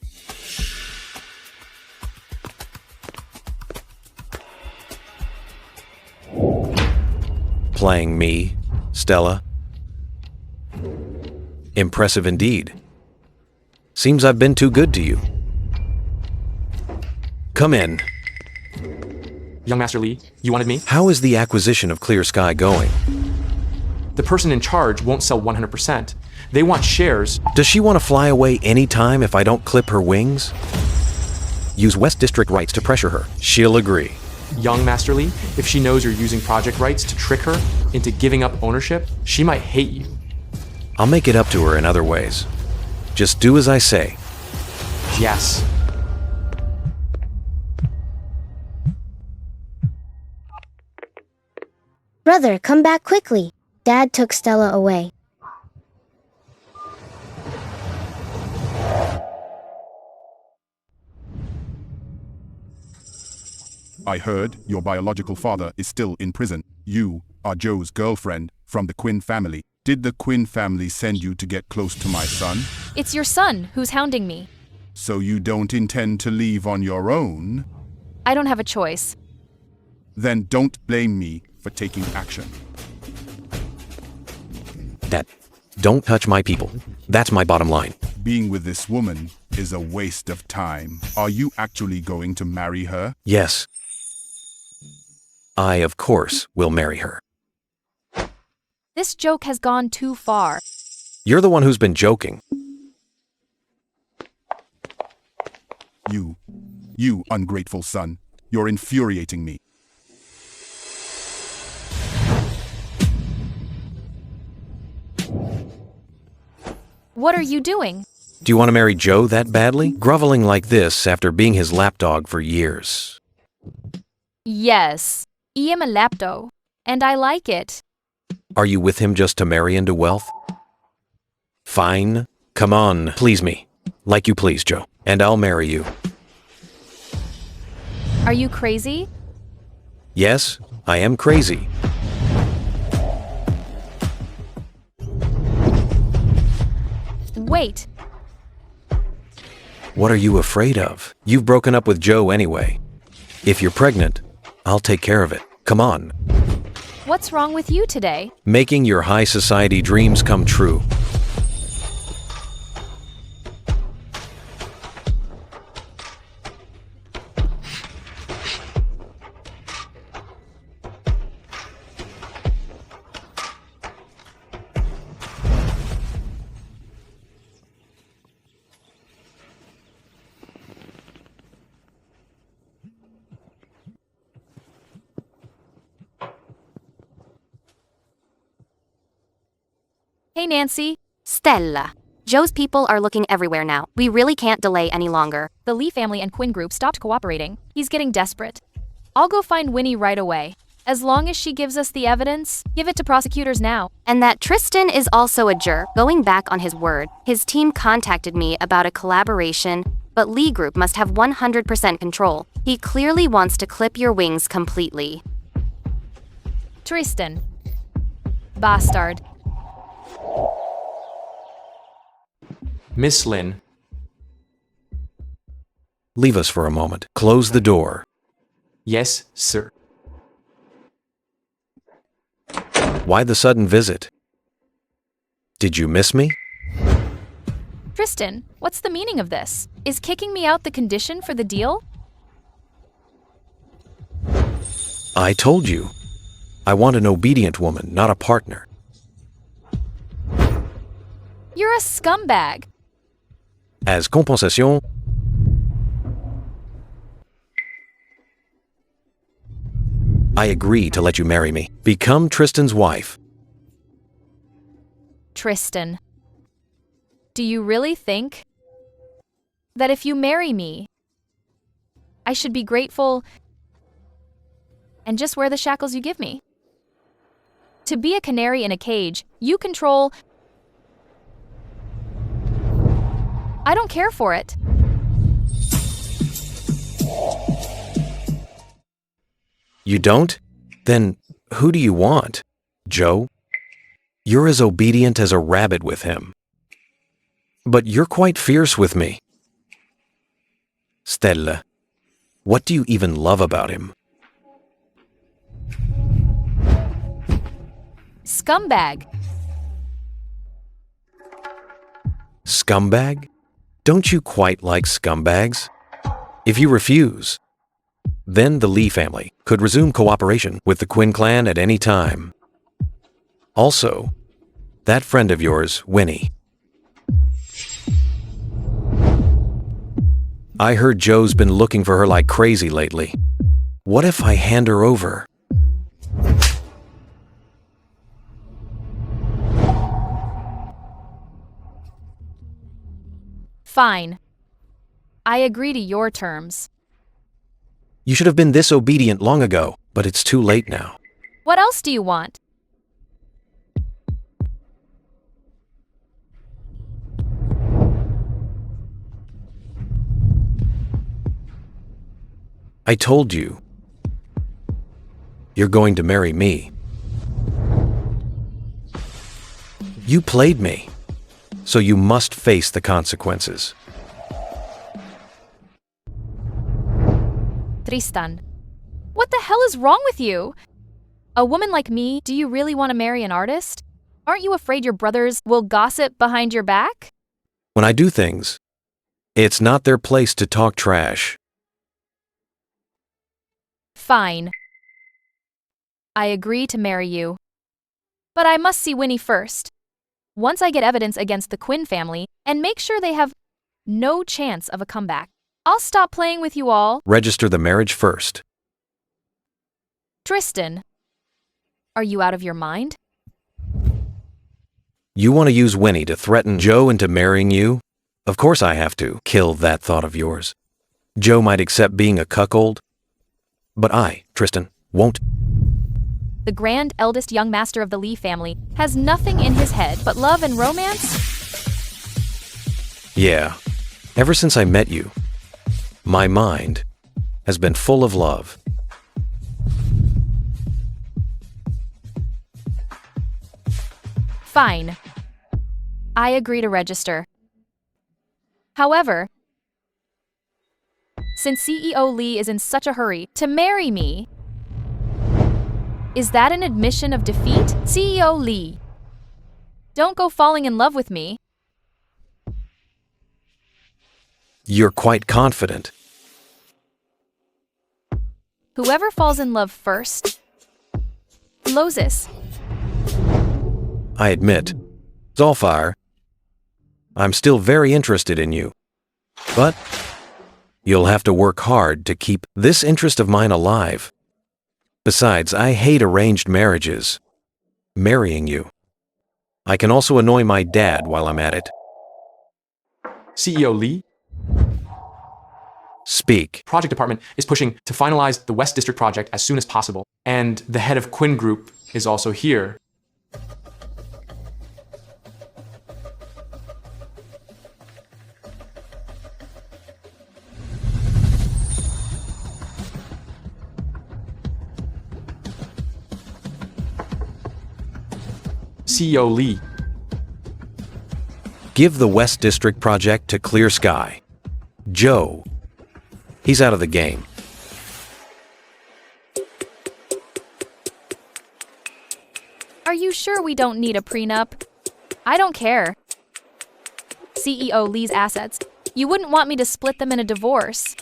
Playing me, Stella? Impressive indeed. Seems I've been too good to you. Come in. Young Master Lee, you wanted me? How is the acquisition of Clear Sky going? The person in charge won't sell 100%. They want shares. Does she want to fly away anytime if I don't clip her wings? Use West District rights to pressure her. She'll agree. Young Master Lee, if she knows you're using project rights to trick her into giving up ownership, she might hate you. I'll make it up to her in other ways. Just do as I say. Yes. Brother, come back quickly. Dad took Stella away. I heard your biological father is still in prison. You are Joe's girlfriend from the Quinn family. Did the Quinn family send you to get close to my son? It's your son who's hounding me. So you don't intend to leave on your own? I don't have a choice. Then don't blame me for taking action. Don't touch my people. That's my bottom line. Being with this woman is a waste of time. Are you actually going to marry her? Yes. I, of course, will marry her. This joke has gone too far. You're the one who's been joking. You ungrateful son. You're infuriating me. What are you doing? Do you want to marry Joe that badly? Groveling like this after being his lapdog for years. Yes. I am a lapdog, and I like it. Are you with him just to marry into wealth? Fine. Come on, please me. Like you please, Joe. And I'll marry you. Are you crazy? Yes, I am crazy. Wait. What are you afraid of? You've broken up with Joe anyway. If you're pregnant, I'll take care of it. Come on. What's wrong with you today? Making your high society dreams come true. Hey, Nancy. Stella. Joe's people are looking everywhere now. We really can't delay any longer. The Lee family and Quinn group stopped cooperating. He's getting desperate. I'll go find Winnie right away. As long as she gives us the evidence, give it to prosecutors now. And that Tristan is also a jerk, going back on his word. His team contacted me about a collaboration, but Lee Group must have 100% control. He clearly wants to clip your wings completely. Tristan. Bastard. Miss Lynn. Leave us for a moment. Close the door. Yes, sir. Why the sudden visit? Did you miss me? Tristan, what's the meaning of this? Is kicking me out the condition for the deal? I told you. I want an obedient woman, not a partner. You're a scumbag. As compensation, I agree to let you marry me. Become Tristan's wife. Tristan. Do you really think that if you marry me, I should be grateful and just wear the shackles you give me? To be a canary in a cage, you control. I don't care for it. You don't? Then who do you want? Joe? You're as obedient as a rabbit with him. But you're quite fierce with me. Stella, what do you even love about him? Scumbag. Scumbag? Don't you quite like scumbags? If you refuse, then the Lee family could resume cooperation with the Quinn clan at any time. Also, that friend of yours, Winnie. I heard Joe's been looking for her like crazy lately. What if I hand her over? Fine. I agree to your terms. You should have been this obedient long ago, but it's too late now. What else do you want? I told you. You're going to marry me. You played me, so you must face the consequences. Tristan. What the hell is wrong with you? A woman like me, do you really want to marry an artist? Aren't you afraid your brothers will gossip behind your back? When I do things, it's not their place to talk trash. Fine. I agree to marry you. But I must see Winnie first. Once I get evidence against the Quinn family and make sure they have no chance of a comeback, I'll stop playing with you all. Register the marriage first. Tristan, are you out of your mind? You want to use Winnie to threaten Joe into marrying you? Of course I have to kill that thought of yours. Joe might accept being a cuckold, but I, Tristan, won't. The grand eldest young master of the Lee family has nothing in his head but love and romance? Yeah, ever since I met you, my mind has been full of love. Fine. I agree to register. However, since CEO Lee is in such a hurry to marry me, is that an admission of defeat? CEO Lee, don't go falling in love with me. You're quite confident. Whoever falls in love first loses. I admit, Zolfar, I'm still very interested in you. But you'll have to work hard to keep this interest of mine alive. Besides, I hate arranged marriages. Marrying you, I can also annoy my dad while I'm at it. CEO Lee, Speak. project department is pushing to finalize the West District project as soon as possible. And the head of Quinn Group is also here. CEO Lee, Give the West District project to Clear Sky. Joe. He's out of the game. Are you sure we don't need a prenup? I don't care. CEO Lee's assets. You wouldn't want me to split them in a divorce.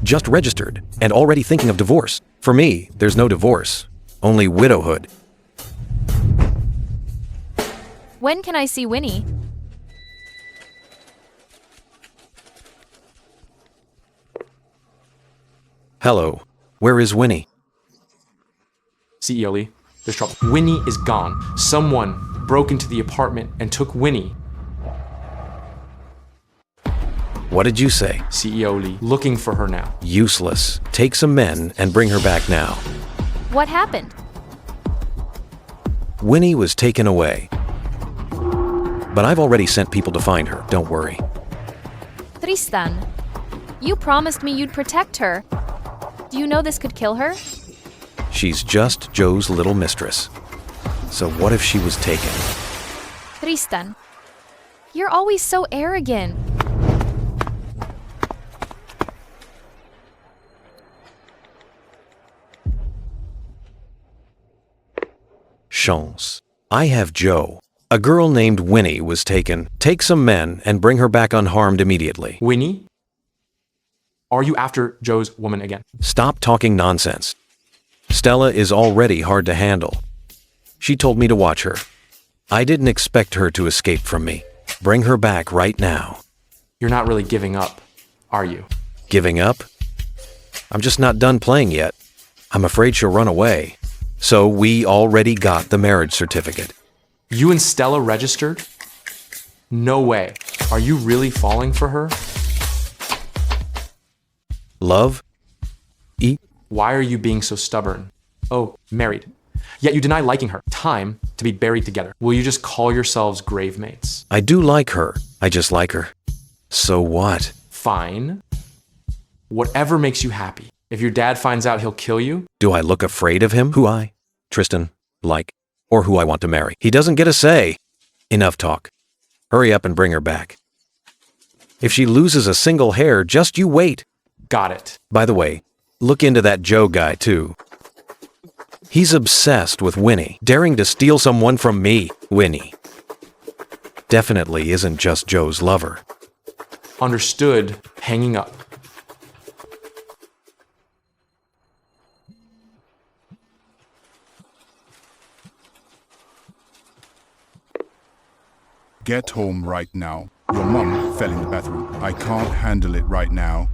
Just registered and already thinking of divorce. For me, there's no divorce, only widowhood. When can I see Winnie? Hello. Where is Winnie? CEO Lee, there's trouble. Winnie is gone. Someone broke into the apartment and took Winnie. What did you say? CEO Lee, looking for her now. Useless. Take some men and bring her back now. What happened? Winnie was taken away. But I've already sent people to find her, don't worry. Tristan, you promised me you'd protect her. Do you know this could kill her? She's just Joe's little mistress. So what if she was taken? Tristan, you're always so arrogant. Chance. I have Joe. A girl named Winnie was taken. Take some men and bring her back unharmed immediately. Winnie? Are you after Joe's woman again? Stop talking nonsense. Stella is already hard to handle. She told me to watch her. I didn't expect her to escape from me. Bring her back right now. You're not really giving up, are you? Giving up? I'm just not done playing yet. I'm afraid she'll run away. So we already got the marriage certificate. You and Stella registered? No way. Are you really falling for her? Love? Why are you being so stubborn? Oh, married. Yet you deny liking her. Time to be buried together. Will you just call yourselves grave mates? I do like her. I just like her. So what? Fine. Whatever makes you happy. If your dad finds out, he'll kill you? Do I look afraid of him? Who I, Tristan, like, or who I want to marry? He doesn't get a say. Enough talk. Hurry up and bring her back. If she loses a single hair, just you wait. Got it. By the way, look into that Joe guy too. He's obsessed with Winnie, daring to steal someone from me, Winnie. Definitely isn't just Joe's lover. Understood. Hanging up. Get home right now. Your mum fell in the bathroom. I can't handle it right now.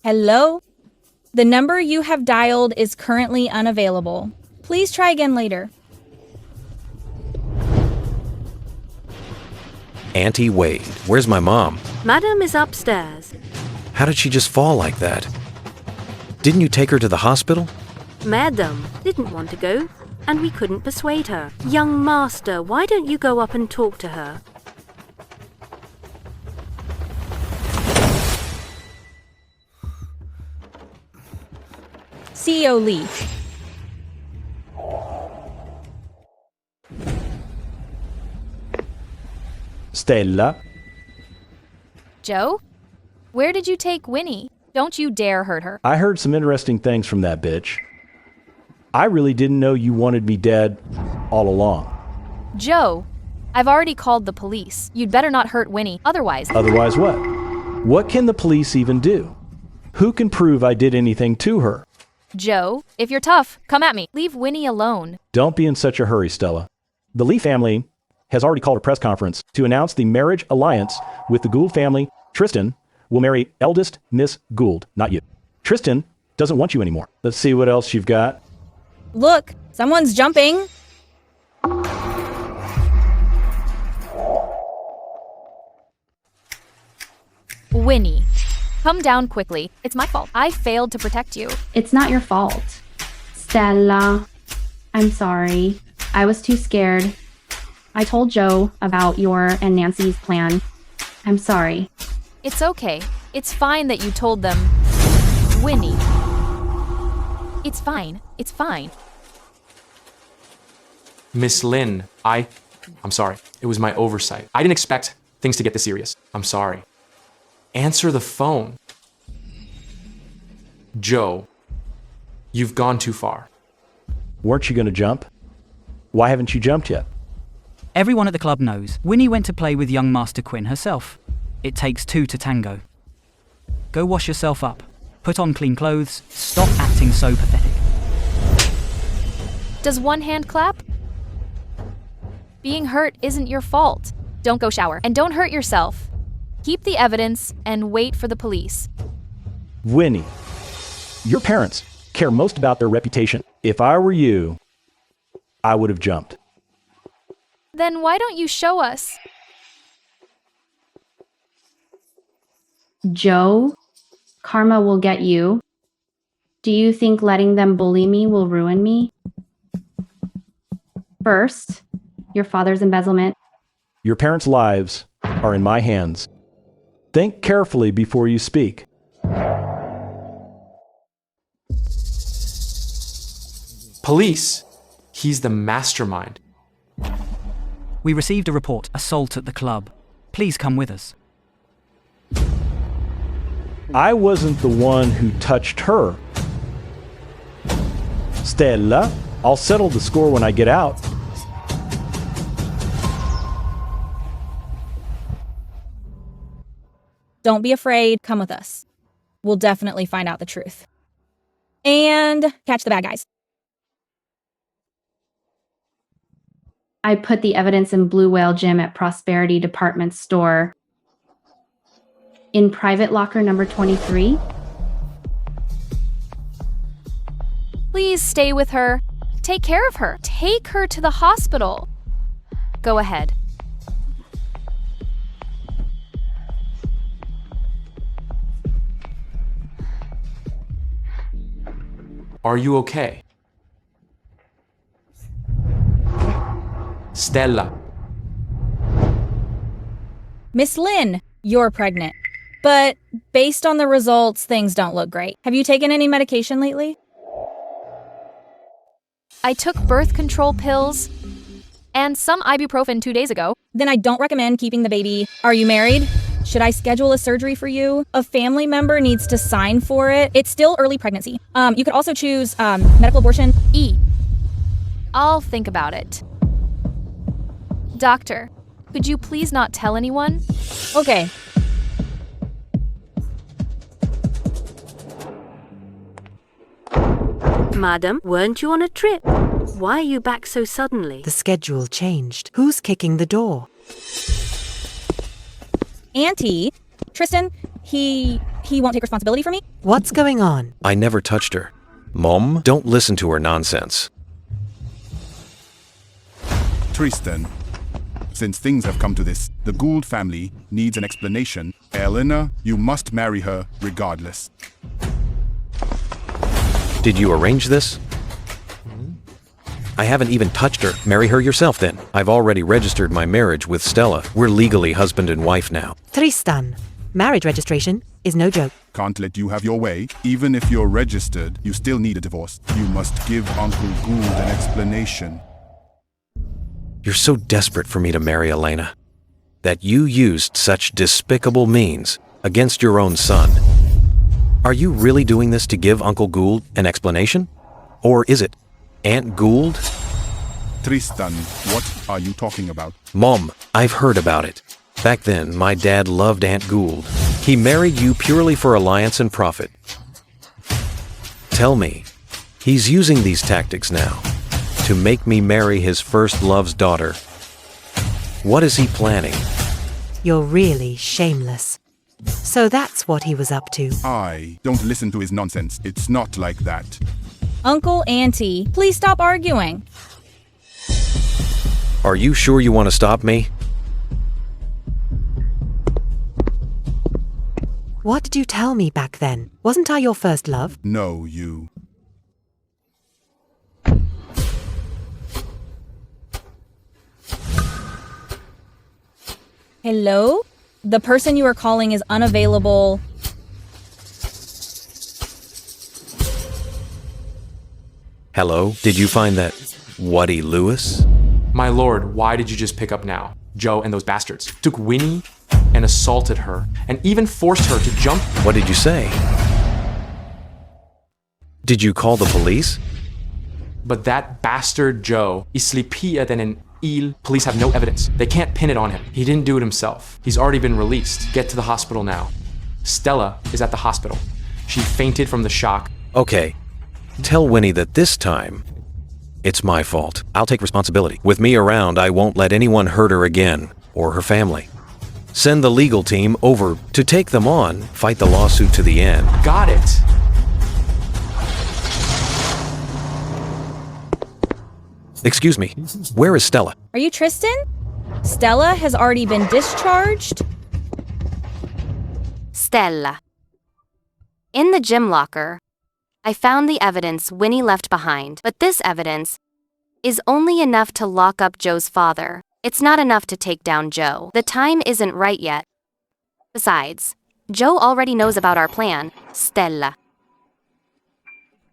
Hello? The number you have dialed is currently unavailable. Please try again later. Auntie Wade, where's my mom? Madam is upstairs. How did she just fall like that? Didn't you take her to the hospital? Madam didn't want to go, and we couldn't persuade her. Young master, why don't you go up and talk to her? CEO Lee. Stella. Joe? Where did you take Winnie? Don't you dare hurt her. I heard some interesting things from that bitch. I really didn't know you wanted me dead all along. Joe, I've already called the police. You'd better not hurt Winnie, otherwise... Otherwise what? What can the police even do? Who can prove I did anything to her? Joe, if you're tough, come at me. Leave Winnie alone. Don't be in such a hurry, Stella. The Lee family has already called a press conference to announce the marriage alliance with the Gould family. Tristan will marry eldest Miss Gould, not you. Tristan doesn't want you anymore. Let's see what else you've got. Look, someone's jumping. Winnie, come down quickly. It's my fault. I failed to protect you. It's not your fault. Stella, I'm sorry. I was too scared. I told Joe about your and Nancy's plan. I'm sorry. It's okay. It's fine that you told them. Winnie. It's fine. It's fine. Miss Lynn, I'm sorry. It was my oversight. I didn't expect things to get this serious. I'm sorry. Answer the phone. Joe, you've gone too far. Weren't you going to jump? Why haven't you jumped yet? Everyone at the club knows Winnie went to play with young Master Quinn herself. It takes two to tango. Go wash yourself up. Put on clean clothes. Stop acting so pathetic. Does one hand clap? Being hurt isn't your fault. Don't go shower and don't hurt yourself. Keep the evidence and wait for the police. Winnie, your parents care most about their reputation. If I were you, I would have jumped. Then why don't you show us? Joe, karma will get you. Do you think letting them bully me will ruin me? First, your father's embezzlement. Your parents' lives are in my hands. Think carefully before you speak. Police! He's the mastermind. We received a report, assault at the club. Please come with us. I wasn't the one who touched her. Stella, I'll settle the score when I get out. Don't be afraid. Come with us. We'll definitely find out the truth. And catch the bad guys. I put the evidence in Blue Whale Gym at Prosperity Department Store. In private locker number 23. Please stay with her. Take care of her. Take her to the hospital. Go ahead. Are you okay? Stella. Miss Lynn, you're pregnant. But based on the results, things don't look great. Have you taken any medication lately? I took birth control pills and some ibuprofen 2 days ago. Then I don't recommend keeping the baby. Are you married? Should I schedule a surgery for you? A family member needs to sign for it. It's still early pregnancy. You could also choose medical abortion. I'll think about it. Doctor, could you please not tell anyone? Okay. Madam, weren't you on a trip? Why are you back so suddenly? The schedule changed. Who's kicking the door? Auntie, Tristan, he won't take responsibility for me. What's going on? I never touched her. Mom, don't listen to her nonsense. Tristan, since things have come to this, the Gould family needs an explanation. Eleanor, you must marry her regardless. Did you arrange this? I haven't even touched her. Marry her yourself then. I've already registered my marriage with Stella. We're legally husband and wife now. Tristan, marriage registration is no joke. Can't let you have your way. Even if you're registered, you still need a divorce. You must give Uncle Gould an explanation. You're so desperate for me to marry Elena that you used such despicable means against your own son. Are you really doing this to give Uncle Gould an explanation? Or is it Aunt Gould? Tristan, what are you talking about? Mom, I've heard about it. Back then, my dad loved Aunt Gould. He married you purely for alliance and profit. Tell me, he's using these tactics now to make me marry his first love's daughter. What is he planning? You're really shameless. So that's what he was up to. I don't listen to his nonsense. It's not like that. Uncle, Auntie, please stop arguing. Are you sure you want to stop me? What did you tell me back then? Wasn't I your first love? No, you. Hello? The person you are calling is unavailable. Hello? Did you find that Waddy Lewis? My lord, why did you just pick up now? Joe and those bastards took Winnie and assaulted her and even forced her to jump. What did you say? Did you call the police? But that bastard Joe is sleepier than an eel. Police have no evidence. They can't pin it on him. He didn't do it himself. He's already been released. Get to the hospital now. Stella is at the hospital. She fainted from the shock. Okay. Tell Winnie that this time, it's my fault. I'll take responsibility. With me around, I won't let anyone hurt her again, or her family. Send the legal team over to take them on, fight the lawsuit to the end. Got it. Excuse me, where is Stella? Are you Tristan? Stella has already been discharged? Stella. In the gym locker, I found the evidence Winnie left behind, but this evidence is only enough to lock up Joe's father. It's not enough to take down Joe. The time isn't right yet. Besides, Joe already knows about our plan, Stella.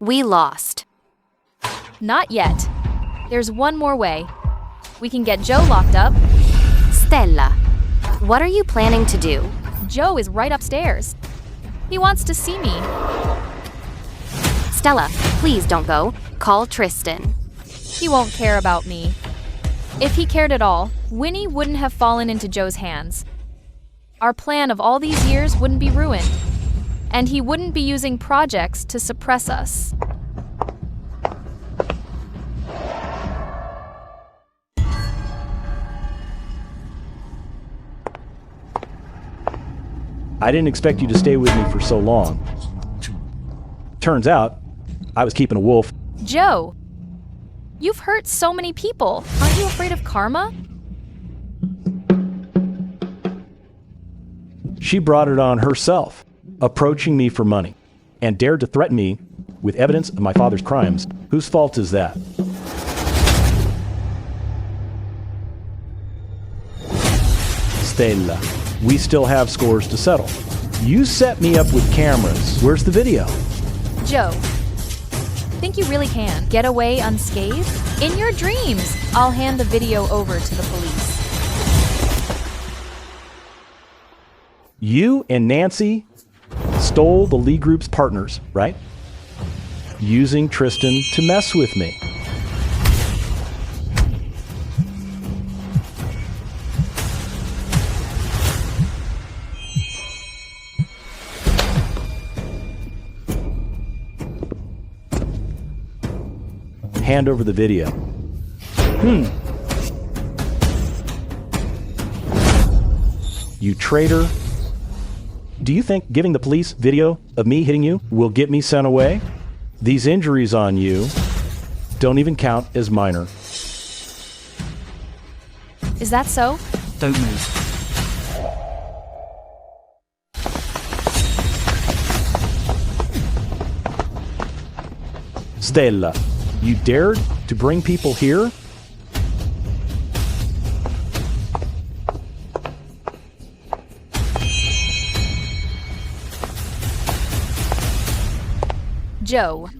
We lost. Not yet. There's one more way. We can get Joe locked up. Stella, what are you planning to do? Joe is right upstairs. He wants to see me. Stella, please don't go. Call Tristan. He won't care about me. If he cared at all, Winnie wouldn't have fallen into Joe's hands. Our plan of all these years wouldn't be ruined. And he wouldn't be using projects to suppress us. I didn't expect you to stay with me for so long. Turns out, I was keeping a wolf. Joe, you've hurt so many people. Aren't you afraid of karma? She brought it on herself, approaching me for money, and dared to threaten me with evidence of my father's crimes. Whose fault is that? Stella, we still have scores to settle. You set me up with cameras. Where's the video? Joe, think you really can get away unscathed? In your dreams, I'll hand the video over to the police. You and Nancy stole the Lee Group's partners, right? Using Tristan to mess with me. Hand over the video. You traitor. Do you think giving the police video of me hitting you will get me sent away? These injuries on you don't even count as minor. Is that so? Don't move. Stella, you dared to bring people here? Joe,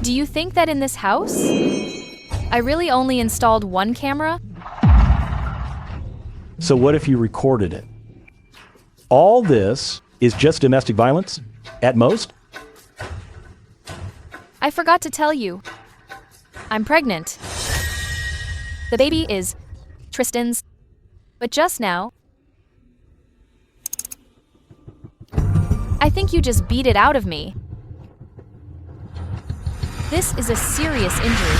do you think that in this house, I really only installed one camera? So what if you recorded it? All this is just domestic violence, at most? I forgot to tell you. I'm pregnant. The baby is Tristan's, but just now, I think you just beat it out of me. This is a serious injury.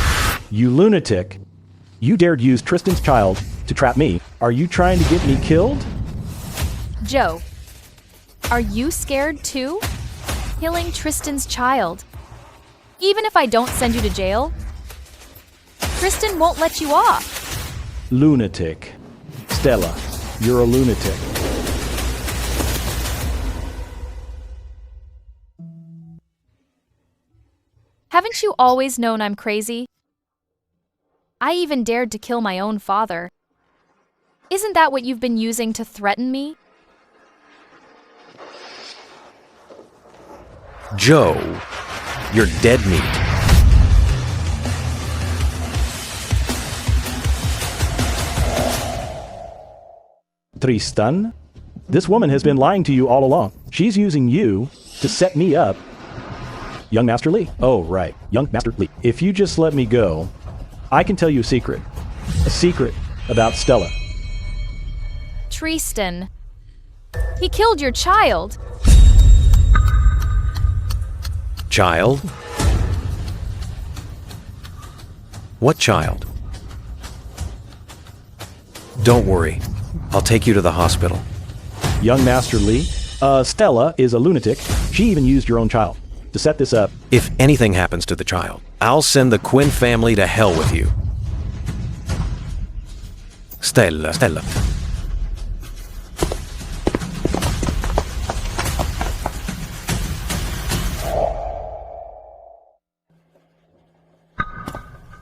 You lunatic. You dared use Tristan's child to to trap me. Are you trying to get me killed? Joe, are you scared too? Killing Tristan's child. Even if I don't send you to jail, Tristan won't let you off. Lunatic. Stella, you're a lunatic. Haven't you always known I'm crazy? I even dared to kill my own father. Isn't that what you've been using to threaten me? Joe, you're dead meat. Tristan, this woman has been lying to you all along. She's using you to set me up. Young Master Lee. Oh, right. Young Master Lee. If you just let me go, I can tell you a secret. A secret about Stella. Tristan. He killed your child. Child? What child? Don't worry. I'll take you to the hospital. Young Master Lee, Stella is a lunatic. She even used your own child to set this up. If anything happens to the child, I'll send the Quinn family to hell with you. Stella.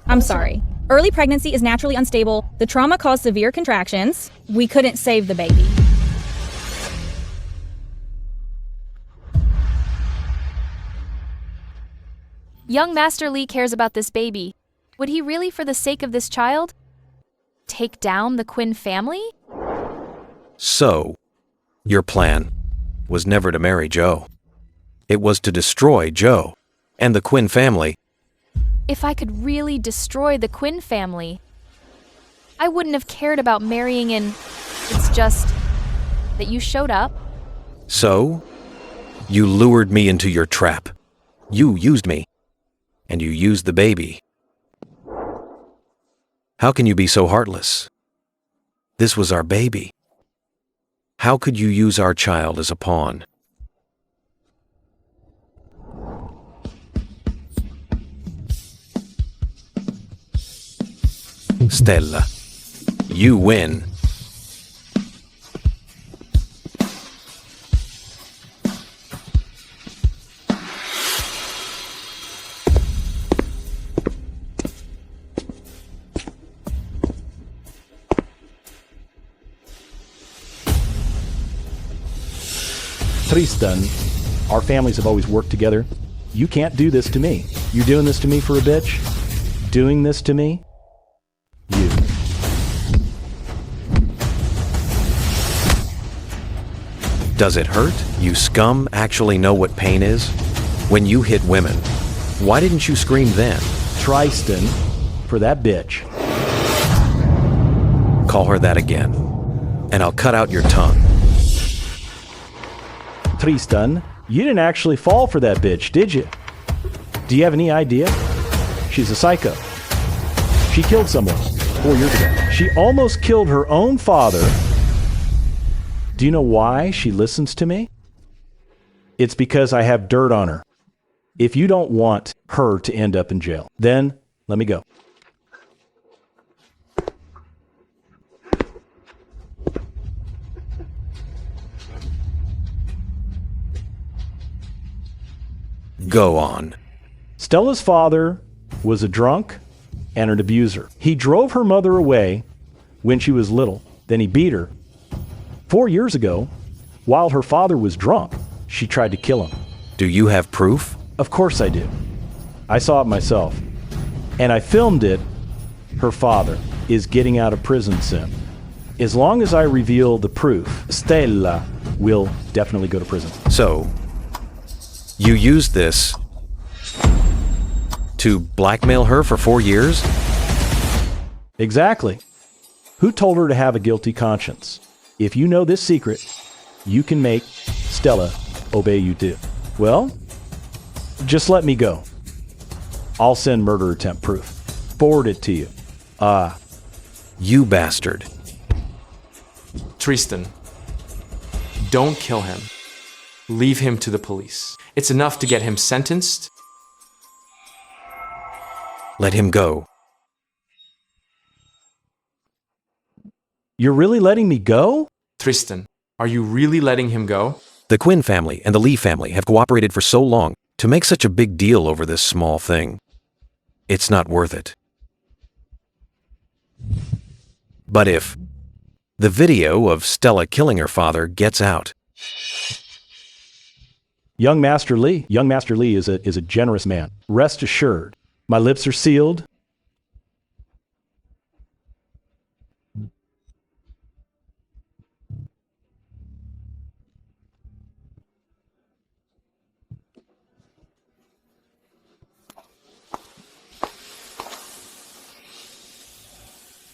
I'm sorry. Early pregnancy is naturally unstable. The trauma caused severe contractions. We couldn't save the baby. Young Master Lee cares about this baby. Would he really, for the sake of this child, take down the Quinn family? So, your plan was never to marry Joe. It was to destroy Joe and the Quinn family. If I could really destroy the Quinn family, I wouldn't have cared about marrying in. It's just that you showed up. So, you lured me into your trap. You used me. And you used the baby. How can you be so heartless? This was our baby. How could you use our child as a pawn? Stella, you win. Tristan, our families have always worked together. You can't do this to me. You're doing this to me for a bitch? Doing this to me? You. Does it hurt? You scum actually know what pain is? When you hit women, why didn't you scream then? Tristan, for that bitch. Call her that again, and I'll cut out your tongue. Tristan, you didn't actually fall for that bitch, did you? Do you have any idea? She's a psycho. She killed someone 4 years ago. She almost killed her own father. Do you know why she listens to me? It's because I have dirt on her. If you don't want her to end up in jail, then let me go. Go on. Stella's father was a drunk and an abuser. He drove her mother away when she was little. Then he beat her. 4 years ago, while her father was drunk, she tried to kill him. Do you have proof? Of course I do. I saw it myself. And I filmed it. Her father is getting out of prison soon. As long as I reveal the proof, Stella will definitely go to prison. So, you used this to blackmail her for 4 years? Exactly. Who told her to have a guilty conscience? If you know this secret, you can make Stella obey you too. Well, just let me go. I'll send murder attempt proof. Forward it to you. You bastard. Tristan, don't kill him. Leave him to the police. It's enough to get him sentenced. Let him go. You're really letting me go? Tristan, are you really letting him go? The Quinn family and the Lee family have cooperated for so long to make such a big deal over this small thing. It's not worth it. But if the video of Stella killing her father gets out, Young Master Lee is a generous man. Rest assured, my lips are sealed.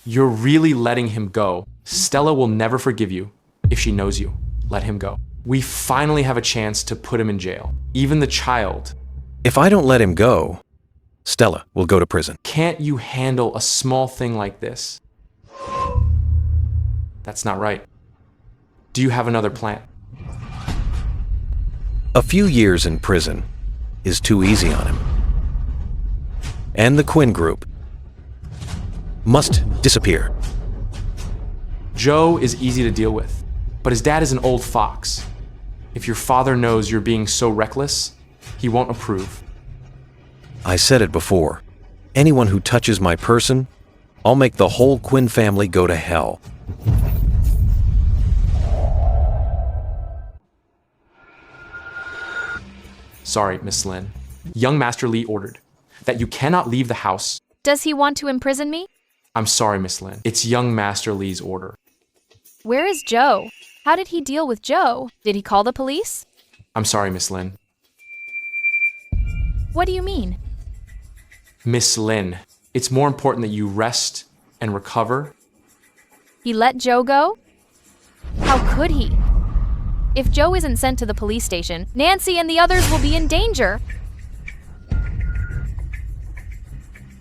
You're really letting him go. Stella will never forgive you if she knows you. Let him go. We finally have a chance to put him in jail. Even the child. if I don't let him go, Stella will go to prison. Can't you handle a small thing like this? That's not right. Do you have another plan? A few years in prison is too easy on him. And the Quinn group must disappear. Joe is easy to deal with, but his dad is an old fox. If your father knows you're being so reckless, he won't approve. I said it before. Anyone who touches my person, I'll make the whole Quinn family go to hell. Sorry, Miss Lin. Young Master Lee ordered that you cannot leave the house. Does he want to imprison me? I'm sorry, Miss Lin. It's young Master Lee's order. Where is Joe? How did he deal with Joe? Did he call the police? I'm sorry, Miss Lin. What do you mean? Miss Lin, it's more important that you rest and recover. He let Joe go? How could he? If Joe isn't sent to the police station, Nancy and the others will be in danger.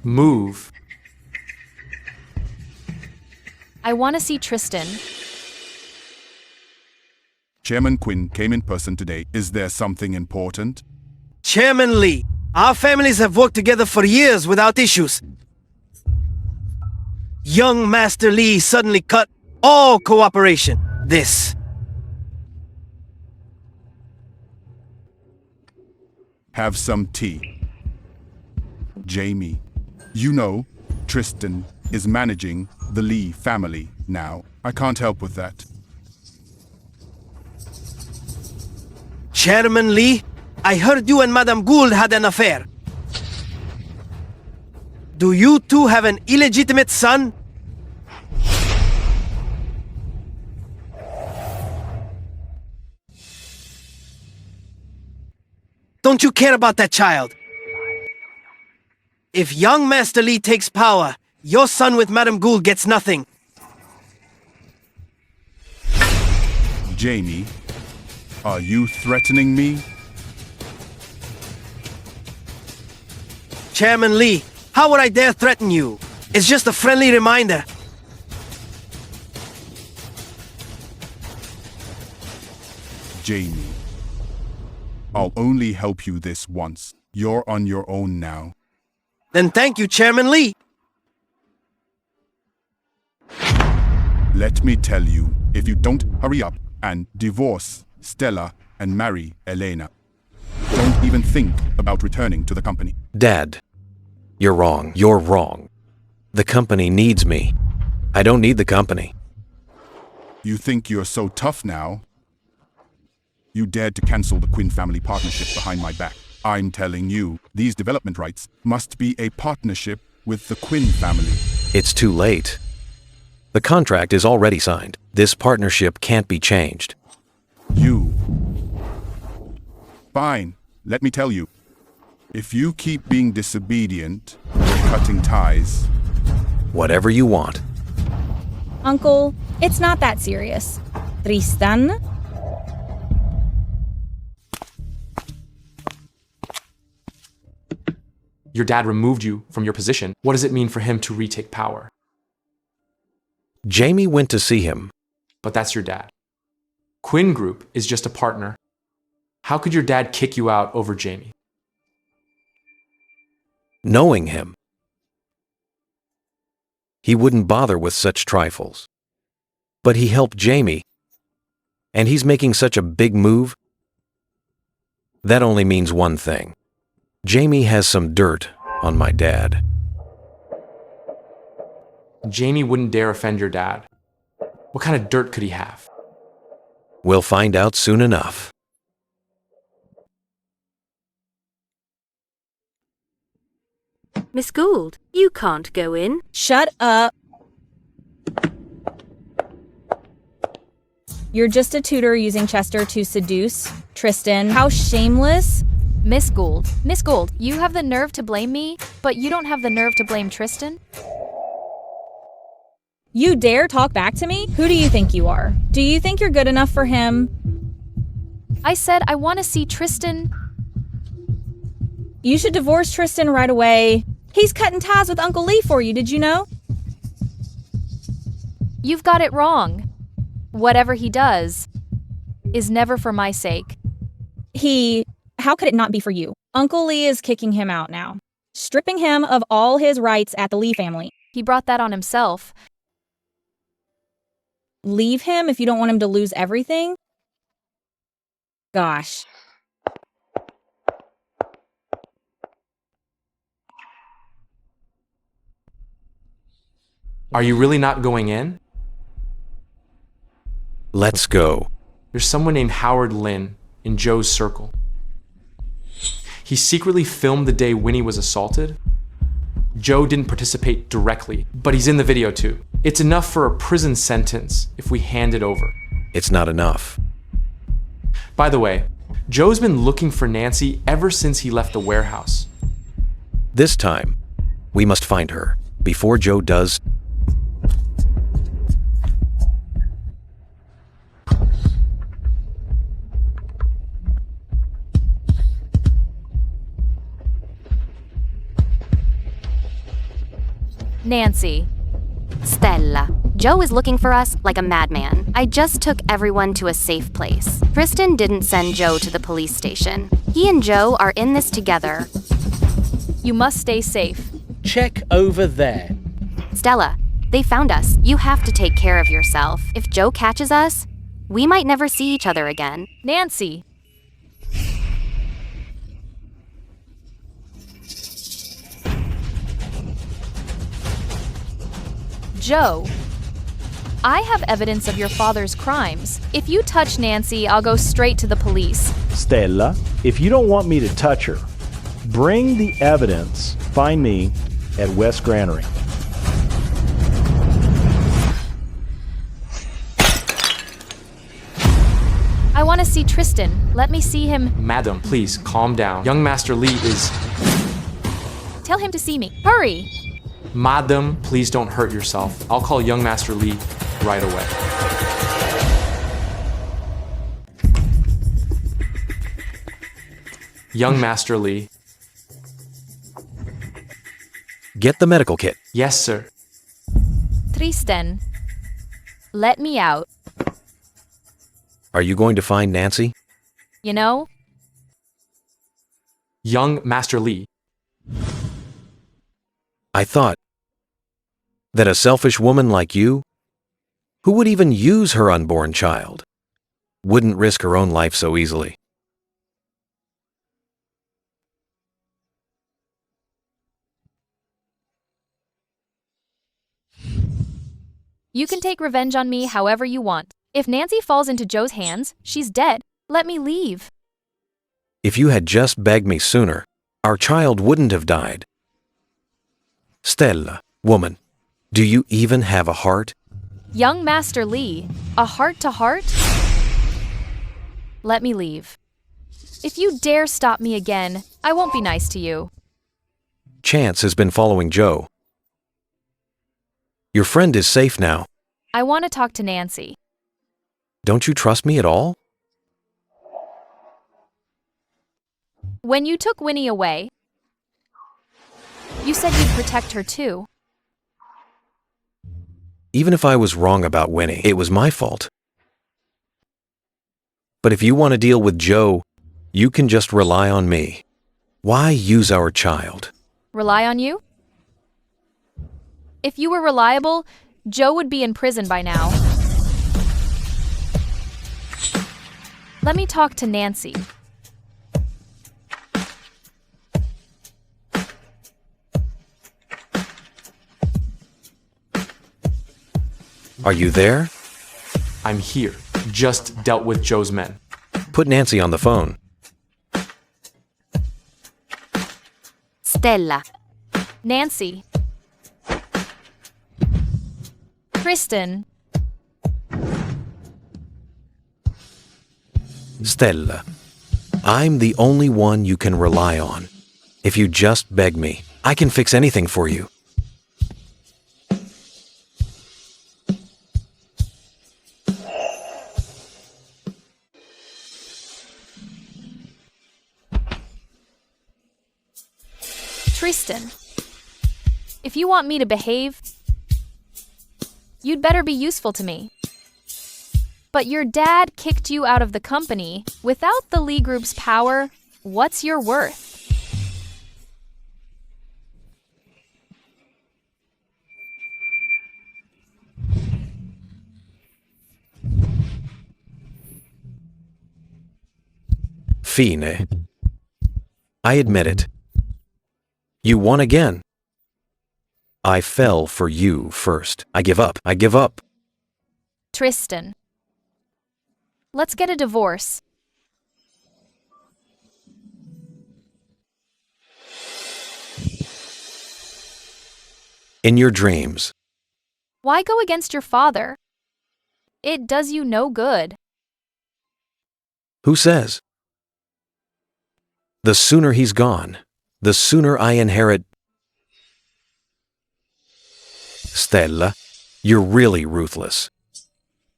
Move. I want to see Tristan. Chairman Quinn came in person today. Is there something important? Chairman Lee, our families have worked together for years without issues. Young Master Lee suddenly cut all cooperation. Have some tea. Jamie, you know, Tristan is managing the Lee family now. I can't help with that. Chairman Lee, I heard you and Madame Gould had an affair. Do you two have an illegitimate son? Don't you care about that child? If young Master Lee takes power, your son with Madame Gould gets nothing. Jamie, are you threatening me? Chairman Lee, how would I dare threaten you? It's just a friendly reminder. Jamie, I'll only help you this once. You're on your own now. Then thank you, Chairman Lee. Let me tell you, if you don't hurry up and divorce Stella and marry Elena, don't even think about returning to the company. Dad, you're wrong. You're wrong. The company needs me. I don't need the company. You think you're so tough now? You dared to cancel the Quinn family partnership behind my back. I'm telling you, these development rights must be a partnership with the Quinn family. It's too late. The contract is already signed. This partnership can't be changed. Fine, let me tell you. If you keep being disobedient, we're cutting ties. Whatever you want. Uncle, it's not that serious. Tristan? Your dad removed you from your position. What does it mean for him to retake power? Jamie went to see him, but that's your dad. Quinn Group is just a partner. How could your dad kick you out over Jamie? Knowing him, he wouldn't bother with such trifles. But he helped Jamie, and he's making such a big move. That only means one thing. Jamie has some dirt on my dad. Jamie wouldn't dare offend your dad. What kind of dirt could he have? We'll find out soon enough. Miss Gould, you can't go in. Shut up. You're just a tutor using Chester to seduce Tristan. How shameless. Miss Gould, you have the nerve to blame me, but you don't have the nerve to blame Tristan? You dare talk back to me? Who do you think you are? Do you think you're good enough for him? I said I want to see Tristan. You should divorce Tristan right away. He's cutting ties with Uncle Lee for you, did you know? You've got it wrong. Whatever he does is never for my sake. How could it not be for you? Uncle Lee is kicking him out now, stripping him of all his rights at the Lee family. He brought that on himself. Leave him if you don't want him to lose everything? Gosh. Are you really not going in? Let's go. There's someone named Howard Lynn in Joe's circle. He secretly filmed the day Winnie was assaulted. Joe didn't participate directly, but he's in the video too. It's enough for a prison sentence if we hand it over. It's not enough. By the way, Joe's been looking for Nancy ever since he left the warehouse. This time, we must find her before Joe does. Nancy. Stella. Joe is looking for us like a madman. I just took everyone to a safe place. Tristan didn't send Joe to the police station. He and Joe are in this together. You must stay safe. Check over there. Stella, they found us. You have to take care of yourself. If Joe catches us, we might never see each other again. Nancy. Joe, I have evidence of your father's crimes. If you touch Nancy, I'll go straight to the police. Stella, if you don't want me to touch her, bring the evidence. Find me at West Granary. I want to see Tristan. Let me see him. Madam, please calm down. Young Master Lee is... Tell him to see me. Hurry! Madam, please don't hurt yourself. I'll call young Master Lee right away. Young Master Lee. Get the medical kit. Yes, sir. Tristan, let me out. Are you going to find Nancy? You know? Young Master Lee. I thought that a selfish woman like you, who would even use her unborn child, wouldn't risk her own life so easily. You can take revenge on me however you want. If Nancy falls into Joe's hands, she's dead. Let me leave. If you had just begged me sooner, our child wouldn't have died. Stella, woman, do you even have a heart? Young Master Lee, a heart-to-heart? Let me leave. If you dare stop me again, I won't be nice to you. Chance has been following Joe. Your friend is safe now. I want to talk to Nancy. Don't you trust me at all? When you took Winnie away, you said you'd protect her too. Even if I was wrong about Winnie, it was my fault. But if you want to deal with Joe, you can just rely on me. Why use our child? Rely on you? If you were reliable, Joe would be in prison by now. Let me talk to Nancy. Are you there? I'm here. Just dealt with Joe's men. Put Nancy on the phone. Stella. Nancy. Kristen. Stella. I'm the only one you can rely on. If you just beg me, I can fix anything for you. Tristan. If you want me to behave, you'd better be useful to me. But your dad kicked you out of the company. Without the Lee Group's power, what's your worth? Fine. I admit it. You won again. I fell for you first. I give up. I give up. Tristan. Let's get a divorce. In your dreams. Why go against your father? It does you no good. Who says? The sooner he's gone, the sooner I inherit. Stella, you're really ruthless.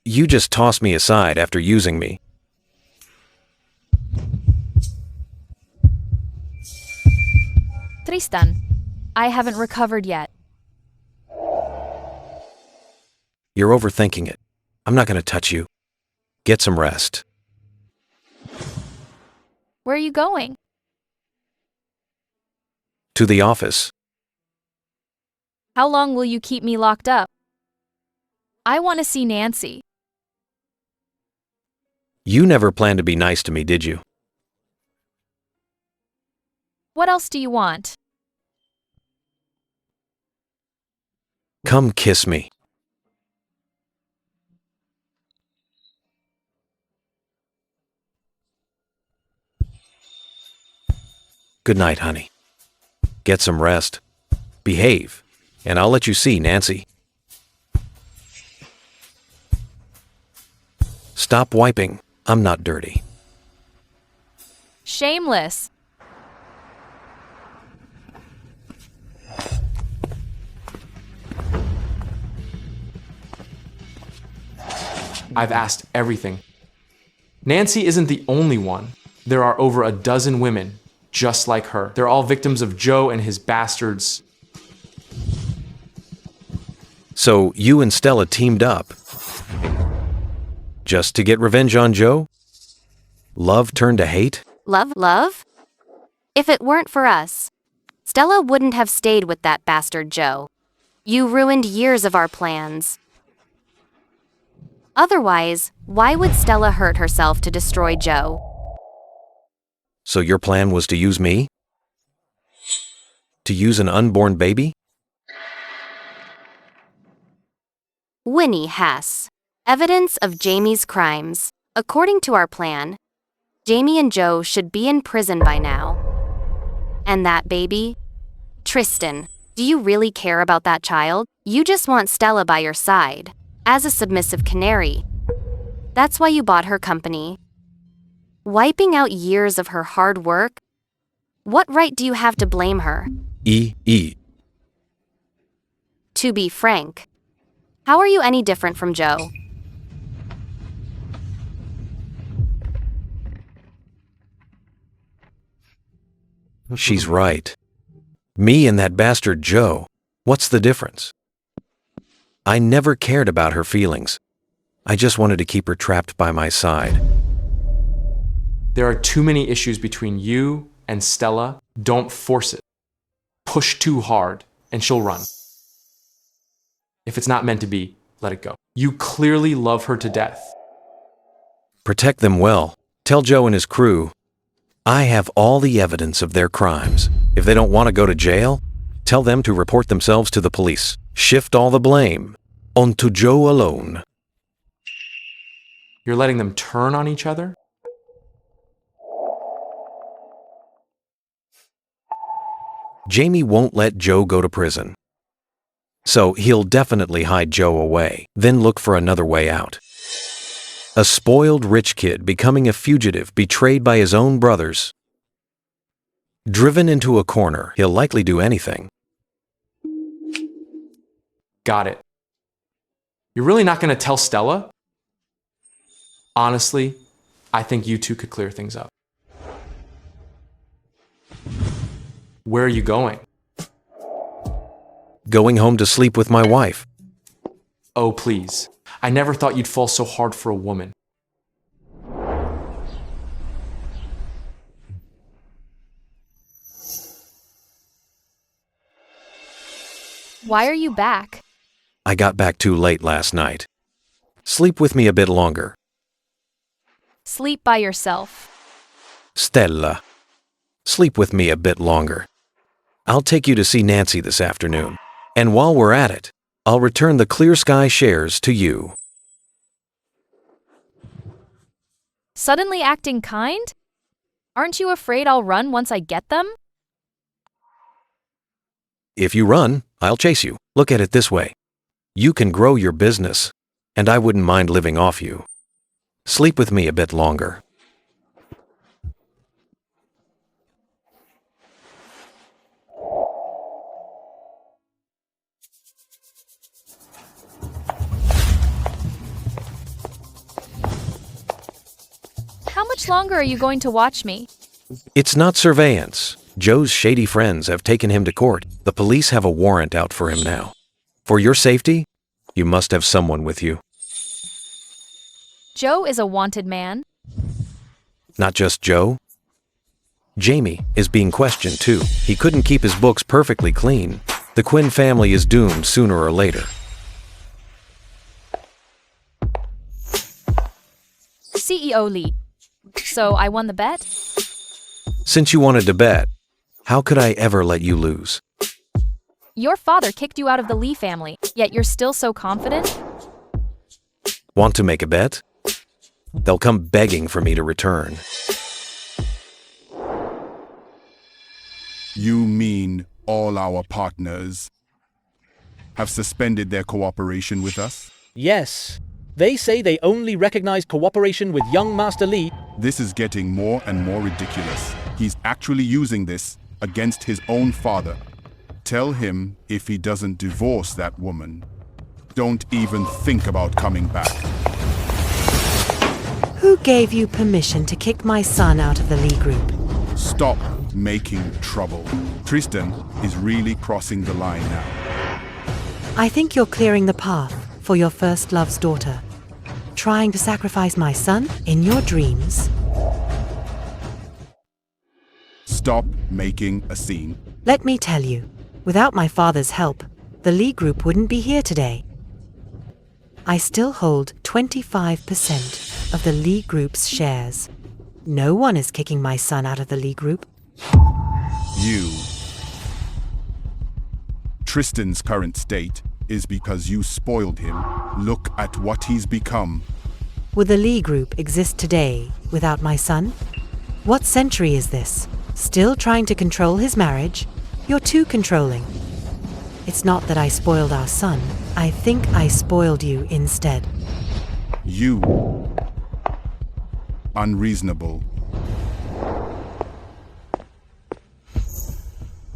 You just toss me aside after using me. Tristan, I haven't recovered yet. You're overthinking it. I'm not going to touch you. Get some rest. Where are you going? To the office. How long will you keep me locked up? I want to see Nancy. You never planned to be nice to me, did you? What else do you want? Come kiss me. Good night, honey. Get some rest. Behave, and I'll let you see Nancy. Stop wiping. I'm not dirty. Shameless. I've asked everything. Nancy isn't the only one. There are over a dozen women just like her. They're all victims of Joe and his bastards. So you and Stella teamed up just to get revenge on Joe? Love turned to hate? Love? If it weren't for us, Stella wouldn't have stayed with that bastard Joe. You ruined years of our plans. Otherwise, why would Stella hurt herself to destroy Joe? So your plan was to use me? To use an unborn baby? Winnie Hess. Evidence of Jamie's crimes. According to our plan, Jamie and Joe should be in prison by now. And that baby? Tristan, do you really care about that child? You just want Stella by your side, as a submissive canary. That's why you bought her company. Wiping out years of her hard work? What right do you have to blame her? To be frank, how are you any different from Joe? She's right. Me and that bastard Joe, what's the difference? I never cared about her feelings. I just wanted to keep her trapped by my side. There are too many issues between you and Stella. Don't force it. Push too hard, and she'll run. If it's not meant to be, let it go. You clearly love her to death. Protect them well. Tell Joe and his crew, I have all the evidence of their crimes. If they don't want to go to jail, tell them to report themselves to the police. Shift all the blame onto Joe alone. You're letting them turn on each other? Jamie won't let Joe go to prison. So he'll definitely hide Joe away, then look for another way out. A spoiled rich kid becoming a fugitive betrayed by his own brothers. Driven into a corner, he'll likely do anything. Got it. You're really not going to tell Stella? Honestly, I think you two could clear things up. Where are you going? Going home to sleep with my wife. Oh, please. I never thought you'd fall so hard for a woman. Why are you back? I got back too late last night. Sleep with me a bit longer. Sleep by yourself. Stella, sleep with me a bit longer. I'll take you to see Nancy this afternoon. And while we're at it, I'll return the Clear Sky shares to you. Suddenly acting kind? Aren't you afraid I'll run once I get them? If you run, I'll chase you. Look at it this way. You can grow your business, and I wouldn't mind living off you. Sleep with me a bit longer. How much longer are you going to watch me? It's not surveillance. Joe's shady friends have taken him to court. The police have a warrant out for him now. For your safety, you must have someone with you. Joe is a wanted man. Not just Joe. Jamie is being questioned too. He couldn't keep his books perfectly clean. The Quinn family is doomed sooner or later. CEO Lee. So I won the bet? Since you wanted to bet, how could I ever let you lose? Your father kicked you out of the Lee family, yet you're still so confident? Want to make a bet? They'll come begging for me to return. You mean all our partners have suspended their cooperation with us? Yes. They say they only recognize cooperation with young Master Lee. This is getting more and more ridiculous. He's actually using this against his own father. Tell him if he doesn't divorce that woman, don't even think about coming back. Who gave you permission to kick my son out of the Lee group? Stop making trouble. Tristan is really crossing the line now. I think you're clearing the path for your first love's daughter. Trying to sacrifice my son in your dreams? Stop making a scene. Let me tell you, without my father's help, the Lee group wouldn't be here today. I still hold 25% of the Lee group's shares. No one is kicking my son out of the Lee group. You. Tristan's current state is because you spoiled him. Look at what he's become. Would the Lee group exist today without my son? What century is this? Still trying to control his marriage? You're too controlling. It's not that I spoiled our son. I think I spoiled you instead. You. Unreasonable.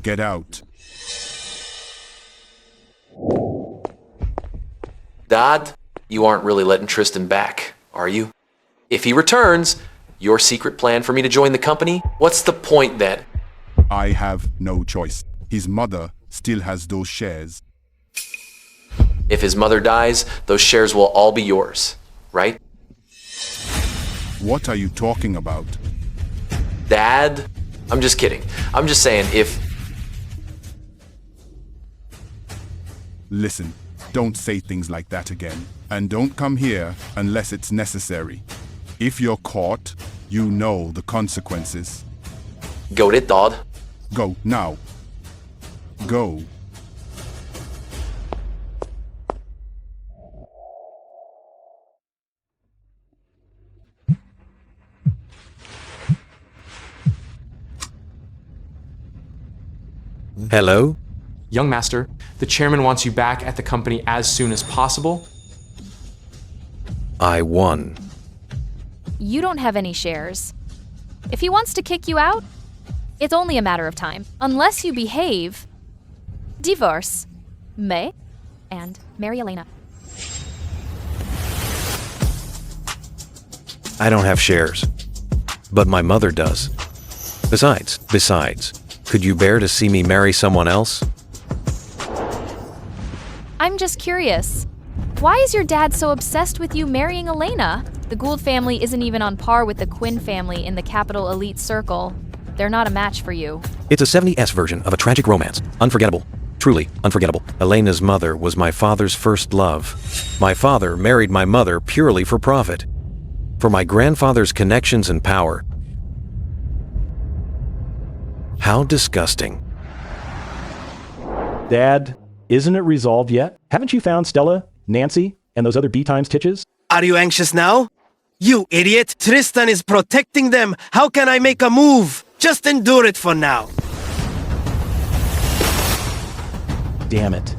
Get out. Dad, you aren't really letting Tristan back, are you? If he returns, your secret plan for me to join the company, what's the point then? I have no choice. His mother still has those shares. If his mother dies, those shares will all be yours, right? What are you talking about? Dad? I'm just kidding. I'm just saying if... Listen, don't say things like that again. And don't come here unless it's necessary. If you're caught, you know the consequences. Go it, Dodd. Go now. Go. Hello? Young master, the chairman wants you back at the company as soon as possible. I won. You don't have any shares. If he wants to kick you out, it's only a matter of time. Unless you behave, divorce, May, and marry Elena. I don't have shares. But my mother does. Besides, could you bear to see me marry someone else? I'm just curious. Why is your dad so obsessed with you marrying Elena? The Gould family isn't even on par with the Quinn family in the capital elite circle. They're not a match for you. It's a 70s version of a tragic romance. Unforgettable. Truly unforgettable. Elena's mother was my father's first love. My father married my mother purely for profit. For my grandfather's connections and power. How disgusting. Dad, isn't it resolved yet? Haven't you found Stella, Nancy, and those other B-times titches? Are you anxious now? You idiot! Tristan is protecting them! How can I make a move? Just endure it for now. Damn it.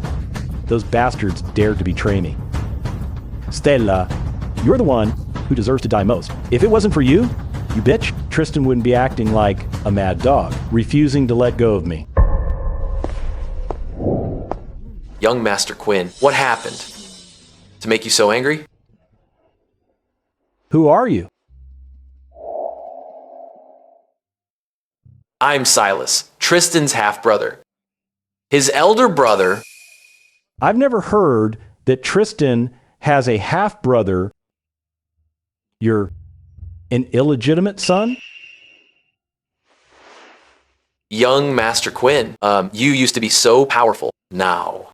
Those bastards dared to betray me. Stella, you're the one who deserves to die most. If it wasn't for you, you bitch, Tristan wouldn't be acting like a mad dog, refusing to let go of me. Young Master Quinn, what happened? To make you so angry? Who are you? I'm Silas, Tristan's half-brother. His elder brother... I've never heard that Tristan has a half-brother. You're an illegitimate son? Young Master Quinn, you used to be so powerful. Now,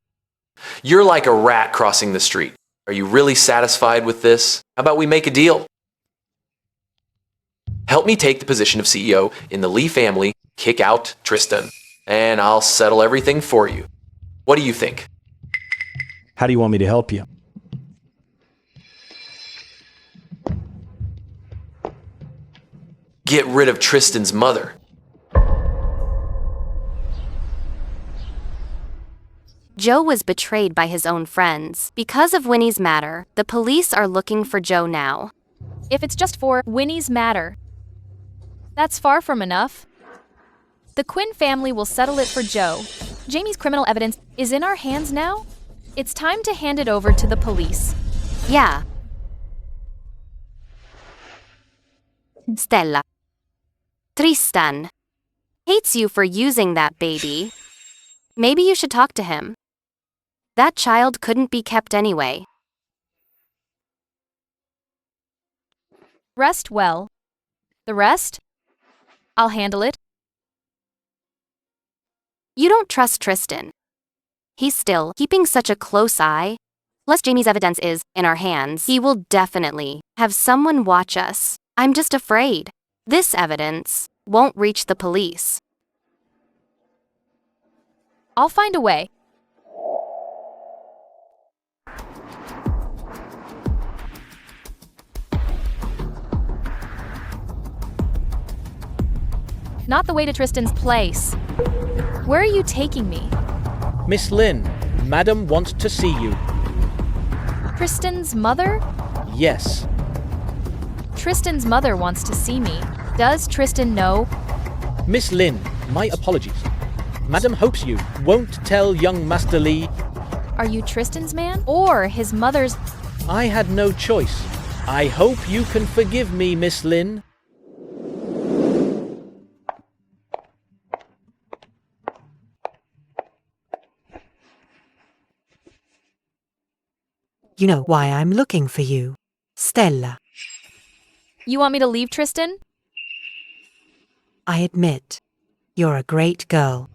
you're like a rat crossing the street. Are you really satisfied with this? How about we make a deal? Help me take the position of CEO in the Lee family, kick out Tristan, and I'll settle everything for you. What do you think? How do you want me to help you? Get rid of Tristan's mother. Joe was betrayed by his own friends. Because of Winnie's matter, the police are looking for Joe now. If it's just for Winnie's matter, that's far from enough. The Quinn family will settle it for Joe. Jamie's criminal evidence is in our hands now. It's time to hand it over to the police. Yeah. Stella. Tristan hates you for using that baby. Maybe you should talk to him. That child couldn't be kept anyway. Rest well. The rest? I'll handle it. You don't trust Tristan. He's still keeping such a close eye. Plus Jamie's evidence is in our hands. He will definitely have someone watch us. I'm just afraid. This evidence won't reach the police. I'll find a way. Not the way to Tristan's place. Where are you taking me? Miss Lynn, Madam wants to see you. Tristan's mother? Yes. Tristan's mother wants to see me. Does Tristan know? Miss Lynn, my apologies. Madam hopes you won't tell young Master Lee. Are you Tristan's man? Or his mother's? I had no choice. I hope you can forgive me, Miss Lynn. You know why I'm looking for you, Stella. You want me to leave Tristan? I admit, you're a great girl.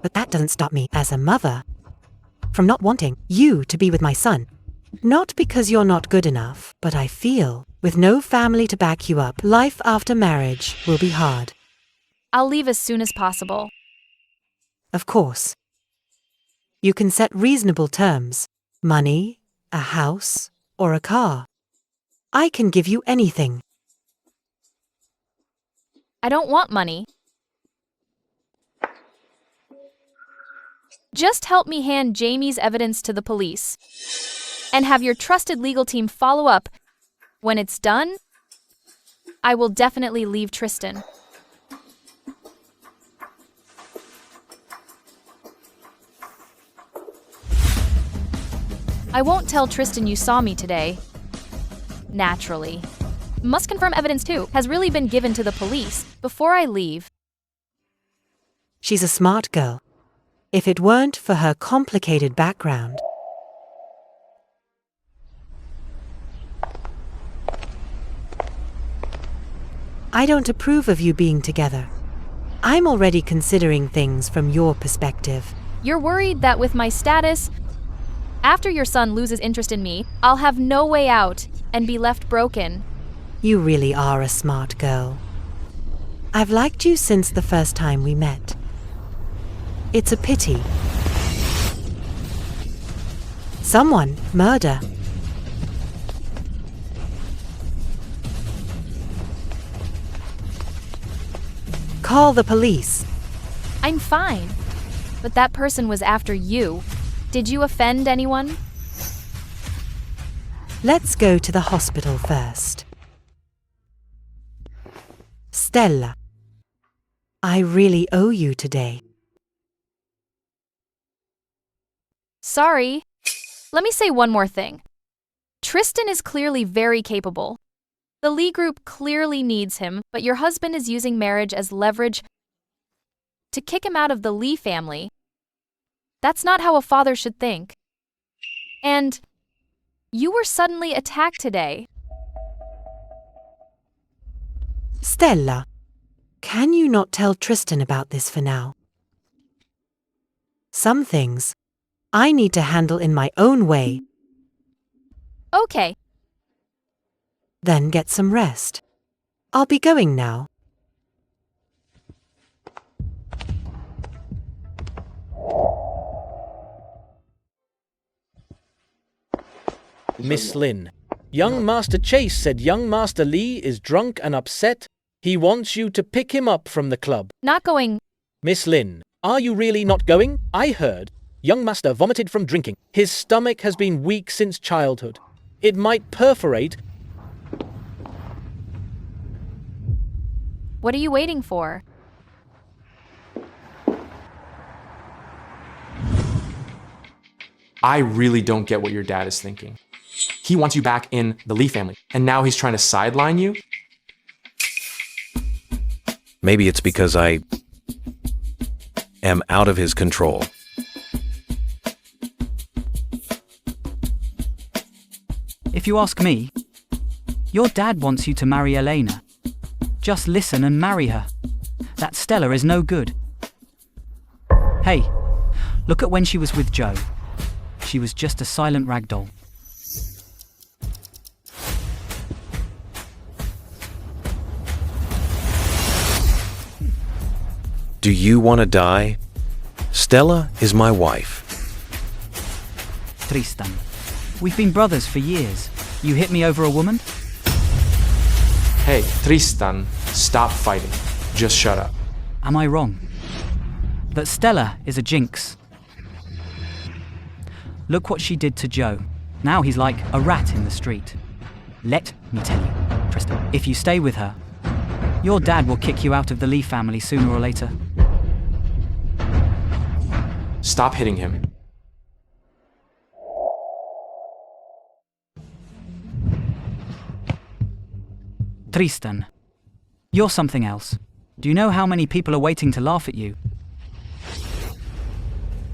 But that doesn't stop me, as a mother, from not wanting you to be with my son. Not because you're not good enough, but I feel, with no family to back you up, life after marriage will be hard. I'll leave as soon as possible. Of course. You can set reasonable terms. Money, a house, or a car. I can give you anything. I don't want money. Just help me hand Jamie's evidence to the police. And have your trusted legal team follow up. When it's done, I will definitely leave Tristan. I won't tell Tristan you saw me today. Naturally. Must confirm evidence too has really been given to the police before I leave. She's a smart girl. If it weren't for her complicated background. I don't approve of you being together. I'm already considering things from your perspective. You're worried that with my status, after your son loses interest in me, I'll have no way out and be left broken. You really are a smart girl. I've liked you since the first time we met. It's a pity. Someone, murder. Call the police. I'm fine. But that person was after you. Did you offend anyone? Let's go to the hospital first. Stella, I really owe you today. Sorry. Let me say one more thing. Tristan is clearly very capable. The Lee group clearly needs him, but your husband is using marriage as leverage to kick him out of the Lee family. That's not how a father should think. And you were suddenly attacked today. Stella, can you not tell Tristan about this for now? Some things I need to handle in my own way. Okay. Then get some rest. I'll be going now. Miss Lin. Young Master Chase said young Master Lee is drunk and upset. He wants you to pick him up from the club. Not going. Miss Lin, are you really not going? I heard. Young Master vomited from drinking. His stomach has been weak since childhood. It might perforate. What are you waiting for? I really don't get what your dad is thinking. He wants you back in the Lee family, and now he's trying to sideline you? Maybe it's because I am out of his control. If you ask me, your dad wants you to marry Elena. Just listen and marry her. That Stella is no good. Hey, look at when she was with Joe. She was just a silent ragdoll. Do you want to die? Stella is my wife. Tristan, we've been brothers for years. You hit me over a woman? Hey, Tristan, stop fighting. Just shut up. Am I wrong? That Stella is a jinx. Look what she did to Joe. Now he's like a rat in the street. Let me tell you, Tristan, if you stay with her, your dad will kick you out of the Lee family sooner or later. Stop hitting him. Tristan, you're something else. Do you know how many people are waiting to laugh at you?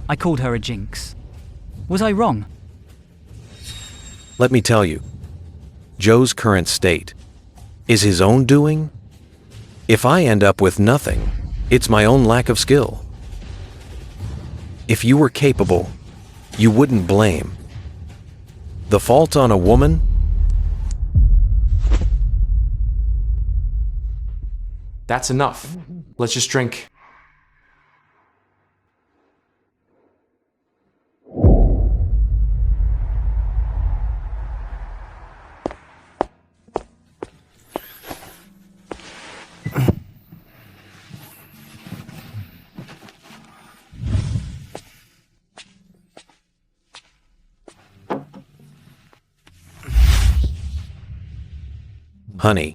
I called her a jinx. Was I wrong? Let me tell you, Joe's current state is his own doing. If I end up with nothing, it's my own lack of skill. If you were capable, you wouldn't blame. The fault on a woman? That's enough. Let's just drink. Honey,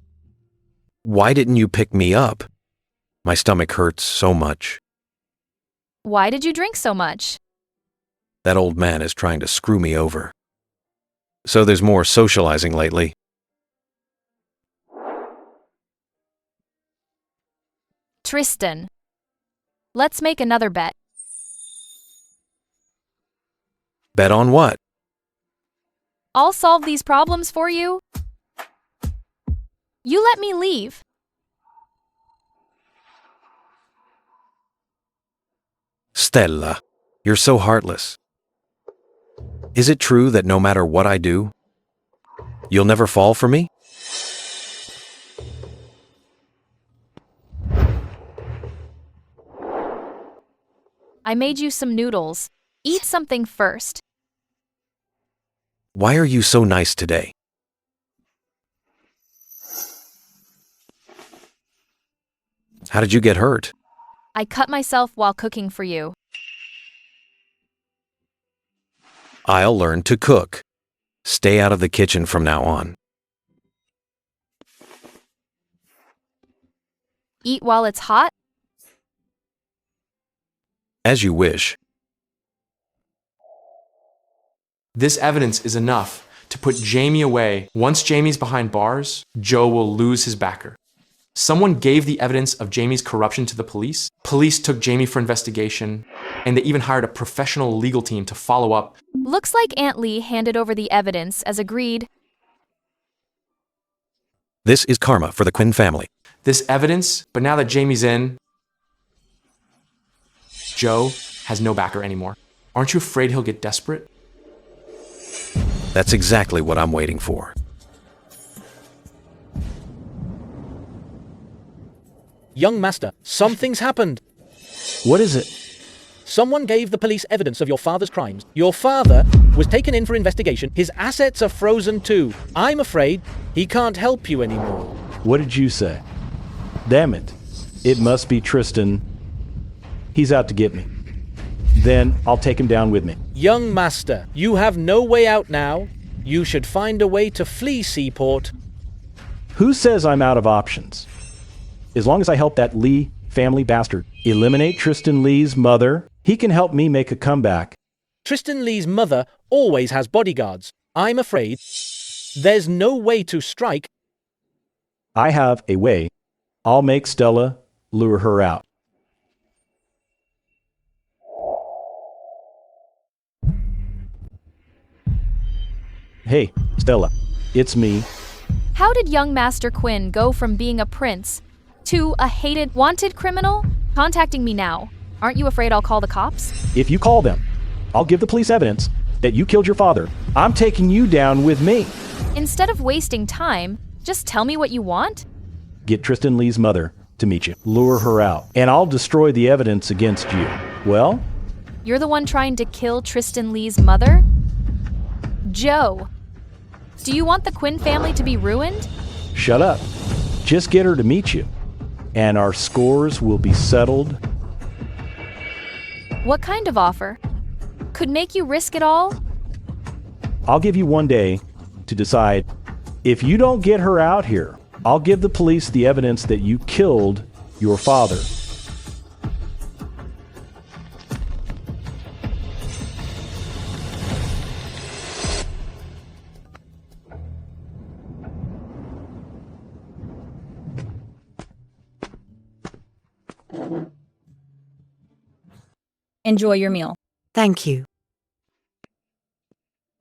why didn't you pick me up? My stomach hurts so much. Why did you drink so much? That old man is trying to screw me over. So there's more socializing lately. Tristan. Let's make another bet. Bet on what? I'll solve these problems for you. You let me leave. Stella, you're so heartless. Is it true that no matter what I do, you'll never fall for me? I made you some noodles. Eat something first. Why are you so nice today? How did you get hurt? I cut myself while cooking for you. I'll learn to cook. Stay out of the kitchen from now on. Eat while it's hot? As you wish. This evidence is enough to put Jamie away. Once Jamie's behind bars, Joe will lose his backer. Someone gave the evidence of Jamie's corruption to the police. Police took Jamie for investigation, and they even hired a professional legal team to follow up. Looks like Aunt Lee handed over the evidence as agreed. This is karma for the Quinn family. This evidence, but now that Jamie's in, Joe has no backer anymore. Aren't you afraid he'll get desperate? That's exactly what I'm waiting for. Young master, something's happened. What is it? Someone gave the police evidence of your father's crimes. Your father was taken in for investigation. His assets are frozen too. I'm afraid he can't help you anymore. What did you say? Damn it. It must be Tristan. He's out to get me. Then I'll take him down with me. Young master, you have no way out now. You should find a way to flee Seaport. Who says I'm out of options? As long as I help that Lee family bastard eliminate Tristan Lee's mother, he can help me make a comeback. Tristan Lee's mother always has bodyguards. I'm afraid there's no way to strike. I have a way. I'll make Stella lure her out. Hey, Stella, it's me. How did young Master Quinn go from being a prince to a hated, wanted criminal? Contacting me now. Aren't you afraid I'll call the cops? If you call them, I'll give the police evidence that you killed your father. I'm taking you down with me. Instead of wasting time, just tell me what you want. Get Tristan Lee's mother to meet you. Lure her out, and I'll destroy the evidence against you. Well? You're the one trying to kill Tristan Lee's mother? Joe, do you want the Quinn family to be ruined? Shut up. Just get her to meet you, and our scores will be settled. What kind of offer? Could make you risk it all? I'll give you one day to decide. If you don't get her out here, I'll give the police the evidence that you killed your father. Enjoy your meal. Thank you.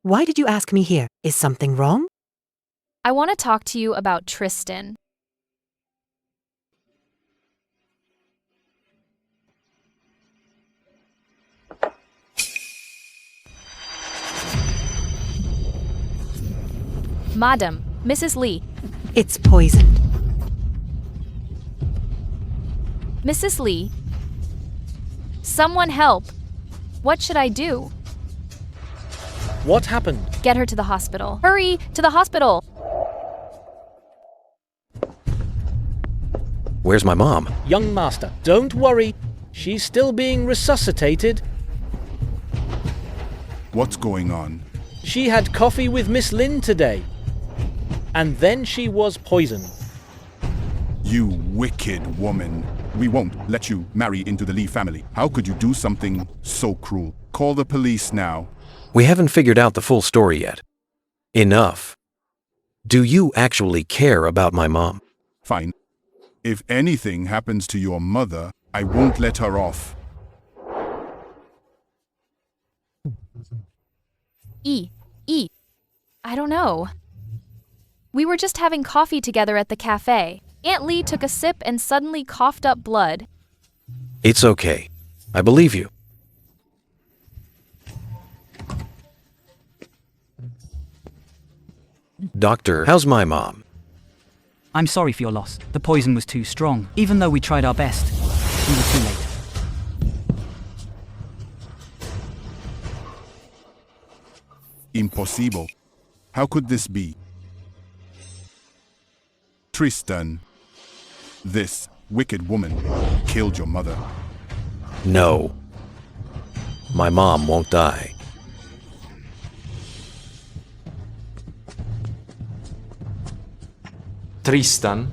Why did you ask me here? Is something wrong? I want to talk to you about Tristan. Madam, Mrs. Lee. It's poisoned. Mrs. Lee. Someone help. What should I do? What happened? Get her to the hospital. Hurry, to the hospital. Where's my mom? Young master, don't worry. She's still being resuscitated. What's going on? She had coffee with Miss Lynn today. And then she was poisoned. You wicked woman. We won't let you marry into the Lee family. How could you do something so cruel? Call the police now. We haven't figured out the full story yet. Enough. Do you actually care about my mom? Fine. If anything happens to your mother, I won't let her off. I don't know. We were just having coffee together at the cafe. Aunt Lee took a sip and suddenly coughed up blood. It's okay. I believe you. Doctor, how's my mom? I'm sorry for your loss. The poison was too strong. Even though we tried our best, we were too late. Impossible. How could this be? Tristan, this wicked woman killed your mother. No. My mom won't die. Tristan,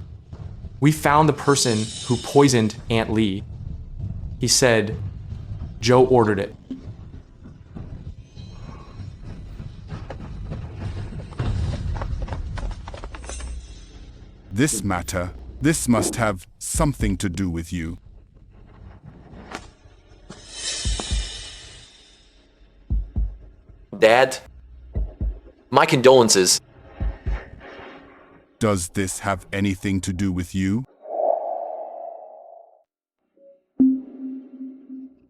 we found the person who poisoned Aunt Lee. He said Joe ordered it. This must have something to do with you. Dad, my condolences. Does this have anything to do with you?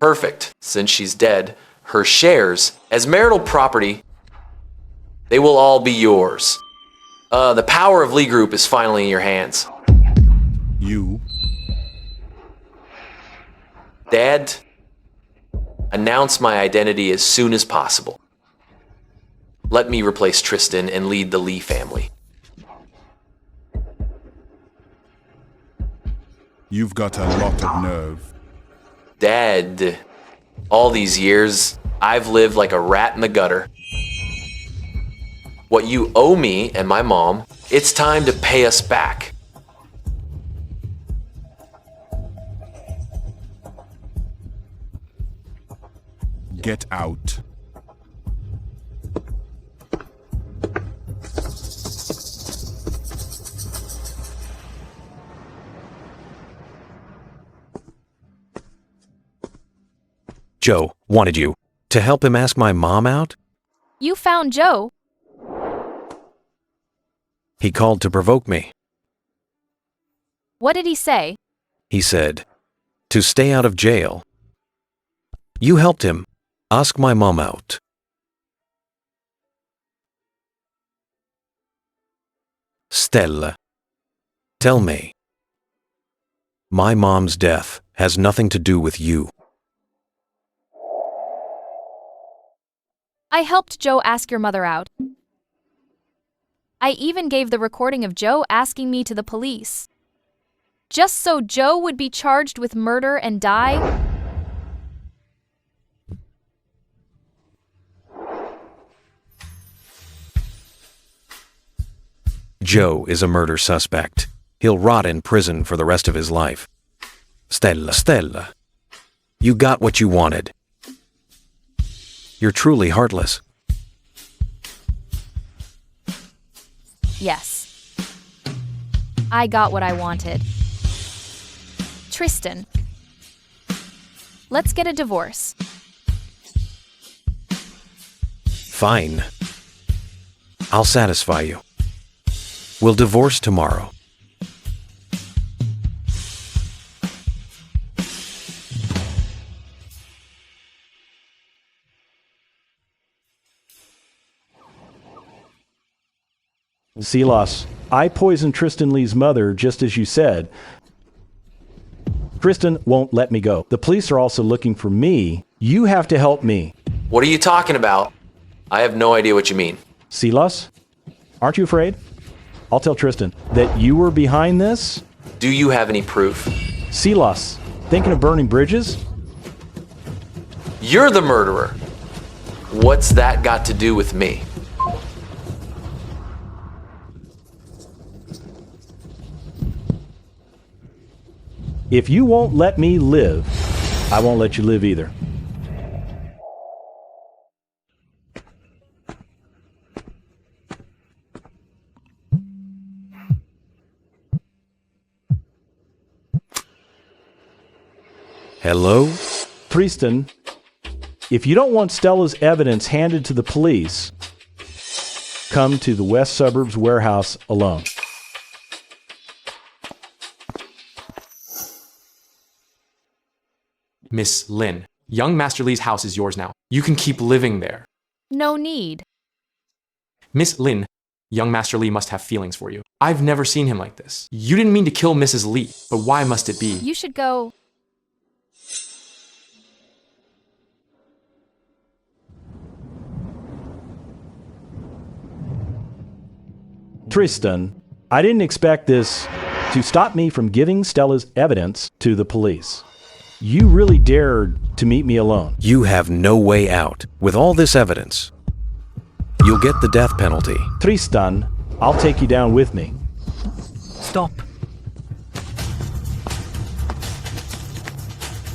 Perfect. Since she's dead, her shares, as marital property, they will all be yours. The power of Lee Group is finally in your hands. You? Dad, announce my identity as soon as possible. Let me replace Tristan and lead the Lee family. You've got a lot of nerve. Dad, all these years, I've lived like a rat in the gutter. What you owe me and my mom, it's time to pay us back. Get out. Joe wanted you to help him ask my mom out? You found Joe. He called to provoke me. What did he say? He said, to stay out of jail. You helped him ask my mom out. Stella, tell me. My mom's death has nothing to do with you. I helped Joe ask your mother out. I even gave the recording of Joe asking me to the police. Just so Joe would be charged with murder and die? Joe is a murder suspect. He'll rot in prison for the rest of his life. Stella, you got what you wanted. You're truly heartless. Yes. I got what I wanted. Tristan, let's get a divorce. Fine. I'll satisfy you. We'll divorce tomorrow. Silas, I poisoned Tristan Lee's mother just as you said. Tristan won't let me go. The police are also looking for me. You have to help me. What are you talking about? I have no idea what you mean. Silas, aren't you afraid? I'll tell Tristan that you were behind this. Do you have any proof? Silas, thinking of burning bridges? You're the murderer. What's that got to do with me? If you won't let me live, I won't let you live either. Hello? Tristan, if you don't want Stella's evidence handed to the police, come to the West Suburbs warehouse alone. Miss Lin, young Master Lee's house is yours now. You can keep living there. No need. Miss Lin, young Master Lee must have feelings for you. I've never seen him like this. You didn't mean to kill Mrs. Lee, but why must it be? You should go. Tristan, I didn't expect this to stop me from giving Stella's evidence to the police. You really dared to meet me alone. You have no way out. With all this evidence, you'll get the death penalty. Tristan, I'll take you down with me. Stop.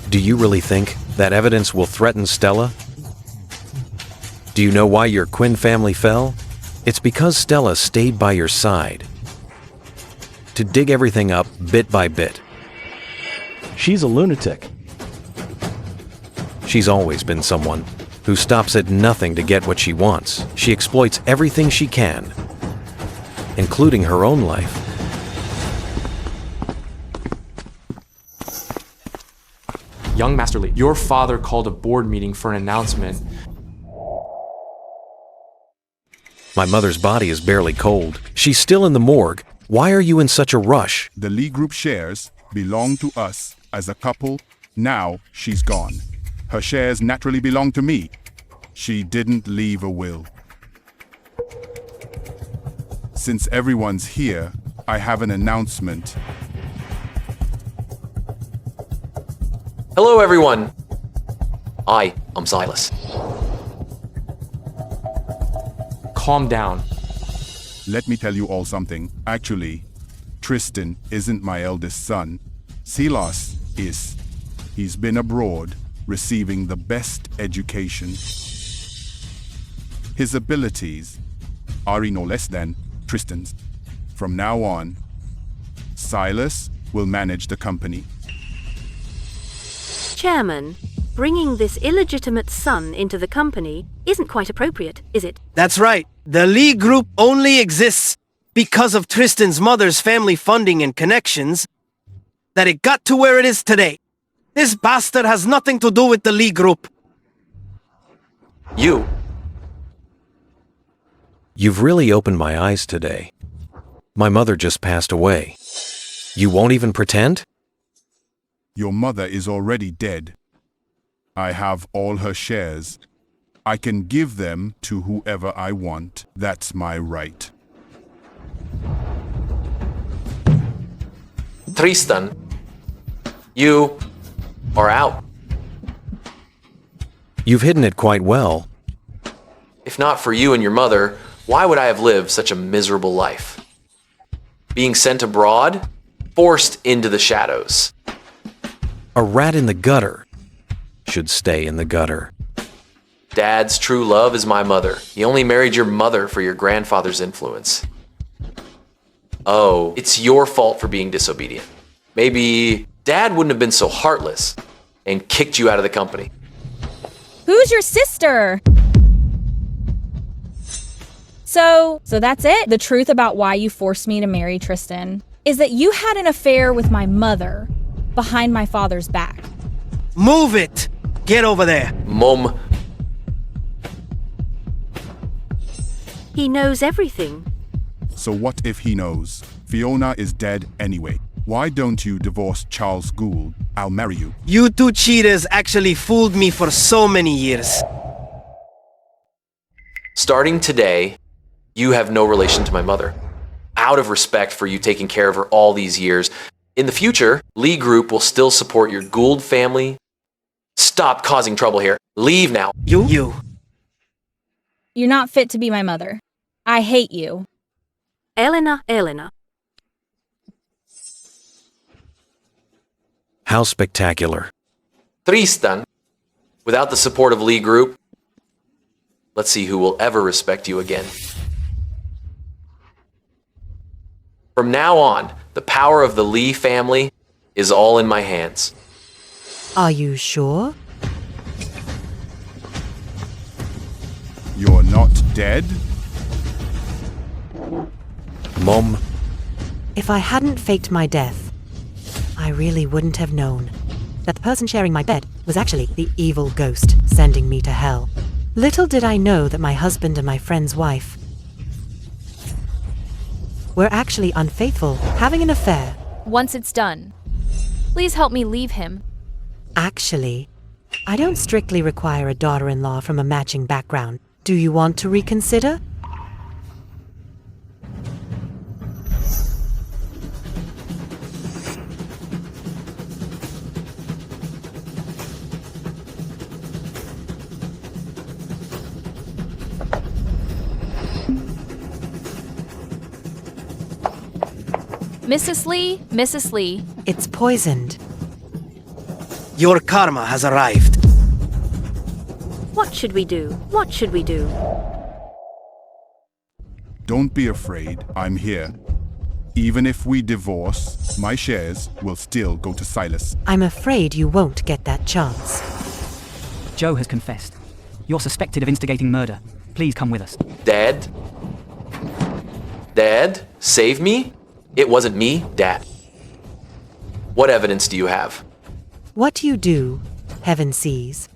Do you really think that evidence will threaten Stella? Do you know why your Quinn family fell? It's because Stella stayed by your side to dig everything up bit by bit. She's a lunatic. She's always been someone who stops at nothing to get what she wants. She exploits everything she can, including her own life. Young Master Lee, your father called a board meeting for an announcement. My mother's body is barely cold. She's still in the morgue. Why are you in such a rush? The Lee Group shares belong to us as a couple. Now she's gone. Her shares naturally belong to me. She didn't leave a will. Since everyone's here, I have an announcement. Hello, everyone. I'm Silas. Calm down. Let me tell you all something. Actually, Tristan isn't my eldest son. Silas is. He's been abroad, receiving the best education. His abilities are no less than Tristan's. From now on, Silas will manage the company. Chairman, bringing this illegitimate son into the company isn't quite appropriate, is it? That's right. The Lee Group only exists because of Tristan's mother's family funding and connections, that it got to where it is today. This bastard has nothing to do with the Lee Group. You've really opened my eyes today. My mother just passed away. You won't even pretend? Your mother is already dead. I have all her shares. I can give them to whoever I want. That's my right. Tristan, you are out. You've hidden it quite well. If not for you and your mother, why would I have lived such a miserable life? Being sent abroad, forced into the shadows. A rat in the gutter should stay in the gutter. Dad's true love is my mother. He only married your mother for your grandfather's influence. Oh, it's your fault for being disobedient. Maybe Dad wouldn't have been so heartless and kicked you out of the company. Who's your sister? So that's it? The truth about why you forced me to marry Tristan is that you had an affair with my mother behind my father's back. Move it! Get over there! Mom. He knows everything. So what if he knows? Fiona is dead anyway. Why don't you divorce Charles Gould? I'll marry you. You two cheaters actually fooled me for so many years. Starting today, you have no relation to my mother. Out of respect for you taking care of her all these years, in the future, Lee Group will still support your Gould family. Stop causing trouble here. Leave now. You. You're not fit to be my mother. I hate you. Elena. How spectacular. Tristan, without the support of Lee Group, let's see who will ever respect you again. From now on, the power of the Lee family is all in my hands. Are you sure? You're not dead? Mom, If I hadn't faked my death, I really wouldn't have known that the person sharing my bed was actually the evil ghost sending me to hell. Little did I know that my husband and my friend's wife were actually unfaithful, having an affair. Once it's done, please help me leave him. Actually, I don't strictly require a daughter-in-law from a matching background. Do you want to reconsider? Mrs. Lee. It's poisoned. Your karma has arrived. What should we do? Don't be afraid, I'm here. Even if we divorce, my shares will still go to Silas. I'm afraid you won't get that chance. Joe has confessed. You're suspected of instigating murder. Please come with us. Dad? Dad? Save me? It wasn't me, Dad. What evidence do you have? What you do, heaven sees.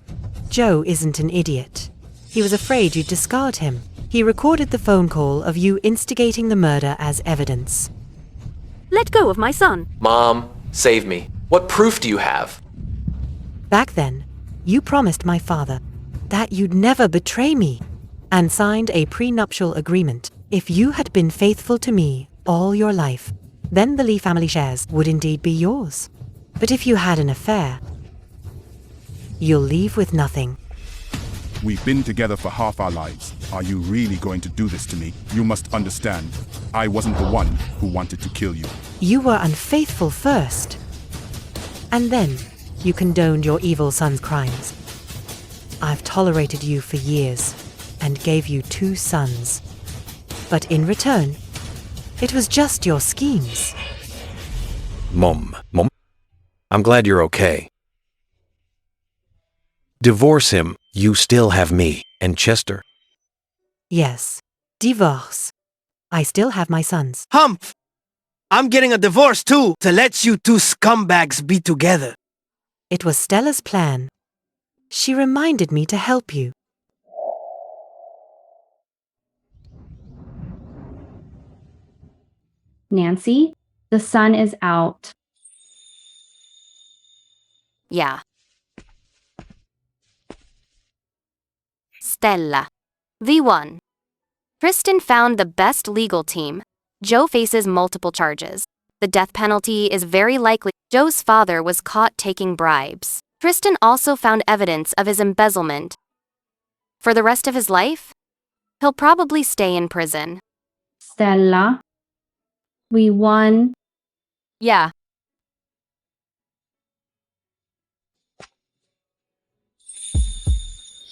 Joe isn't an idiot. He was afraid you'd discard him. He recorded the phone call of you instigating the murder as evidence. Let go of my son. Mom, save me. What proof do you have? Back then, you promised my father that you'd never betray me and signed a prenuptial agreement. If you had been faithful to me all your life, then the Lee family shares would indeed be yours. But if you had an affair, you'll leave with nothing. We've been together for half our lives. Are you really going to do this to me? You must understand, I wasn't the one who wanted to kill you. You were unfaithful first, and then you condoned your evil son's crimes. I've tolerated you for years and gave you 2 sons. But in return, it was just your schemes. Mom, I'm glad you're okay. Divorce him, you still have me and Chester. Yes, divorce. I still have my sons. Humph! I'm getting a divorce too, to let you two scumbags be together. It was Stella's plan. She reminded me to help you. Nancy, the sun is out. Yeah. Stella. V1. Tristan found the best legal team. Joe faces multiple charges. The death penalty is very likely. Joe's father was caught taking bribes. Tristan also found evidence of his embezzlement. For the rest of his life, he'll probably stay in prison. Stella, we won. Yeah.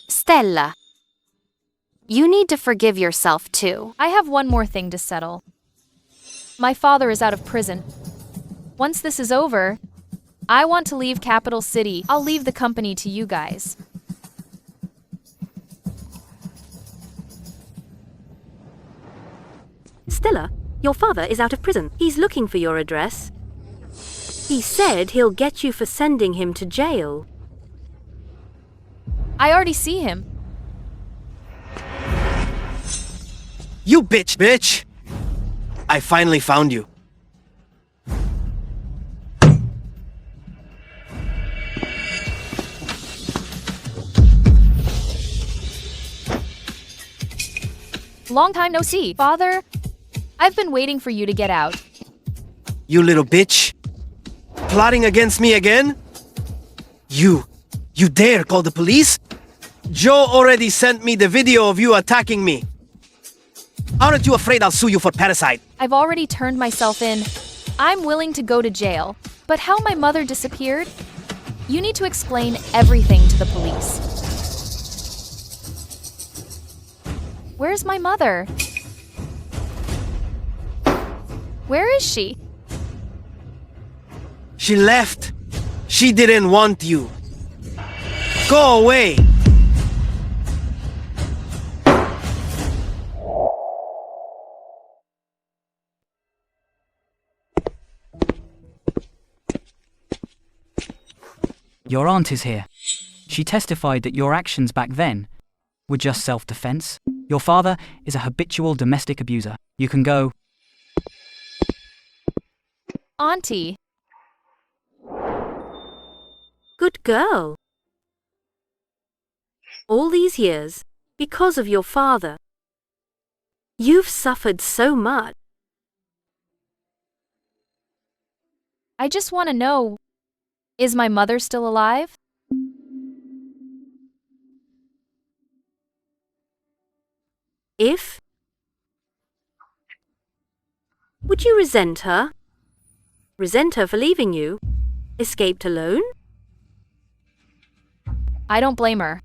Stella. You need to forgive yourself too. I have one more thing to settle. My father is out of prison. Once this is over, I want to leave Capital City. I'll leave the company to you guys. Stella, your father is out of prison. He's looking for your address. He said he'll get you for sending him to jail. I already see him. You bitch! I finally found you. Long time no see, Father. I've been waiting for you to get out. You little bitch. Plotting against me again? You dare call the police? Joe already sent me the video of you attacking me. Aren't you afraid I'll sue you for parasite? I've already turned myself in. I'm willing to go to jail. But how my mother disappeared? You need to explain everything to the police. Where's my mother? Where is she? She left. She didn't want you. Go away. Your aunt is here. She testified that your actions back then were just self-defense. Your father is a habitual domestic abuser. You can go. Auntie. Good girl. All these years, because of your father. You've suffered so much. I just want to know, is my mother still alive? If? Would you resent her? Resent her for leaving you? Escaped alone? I don't blame her.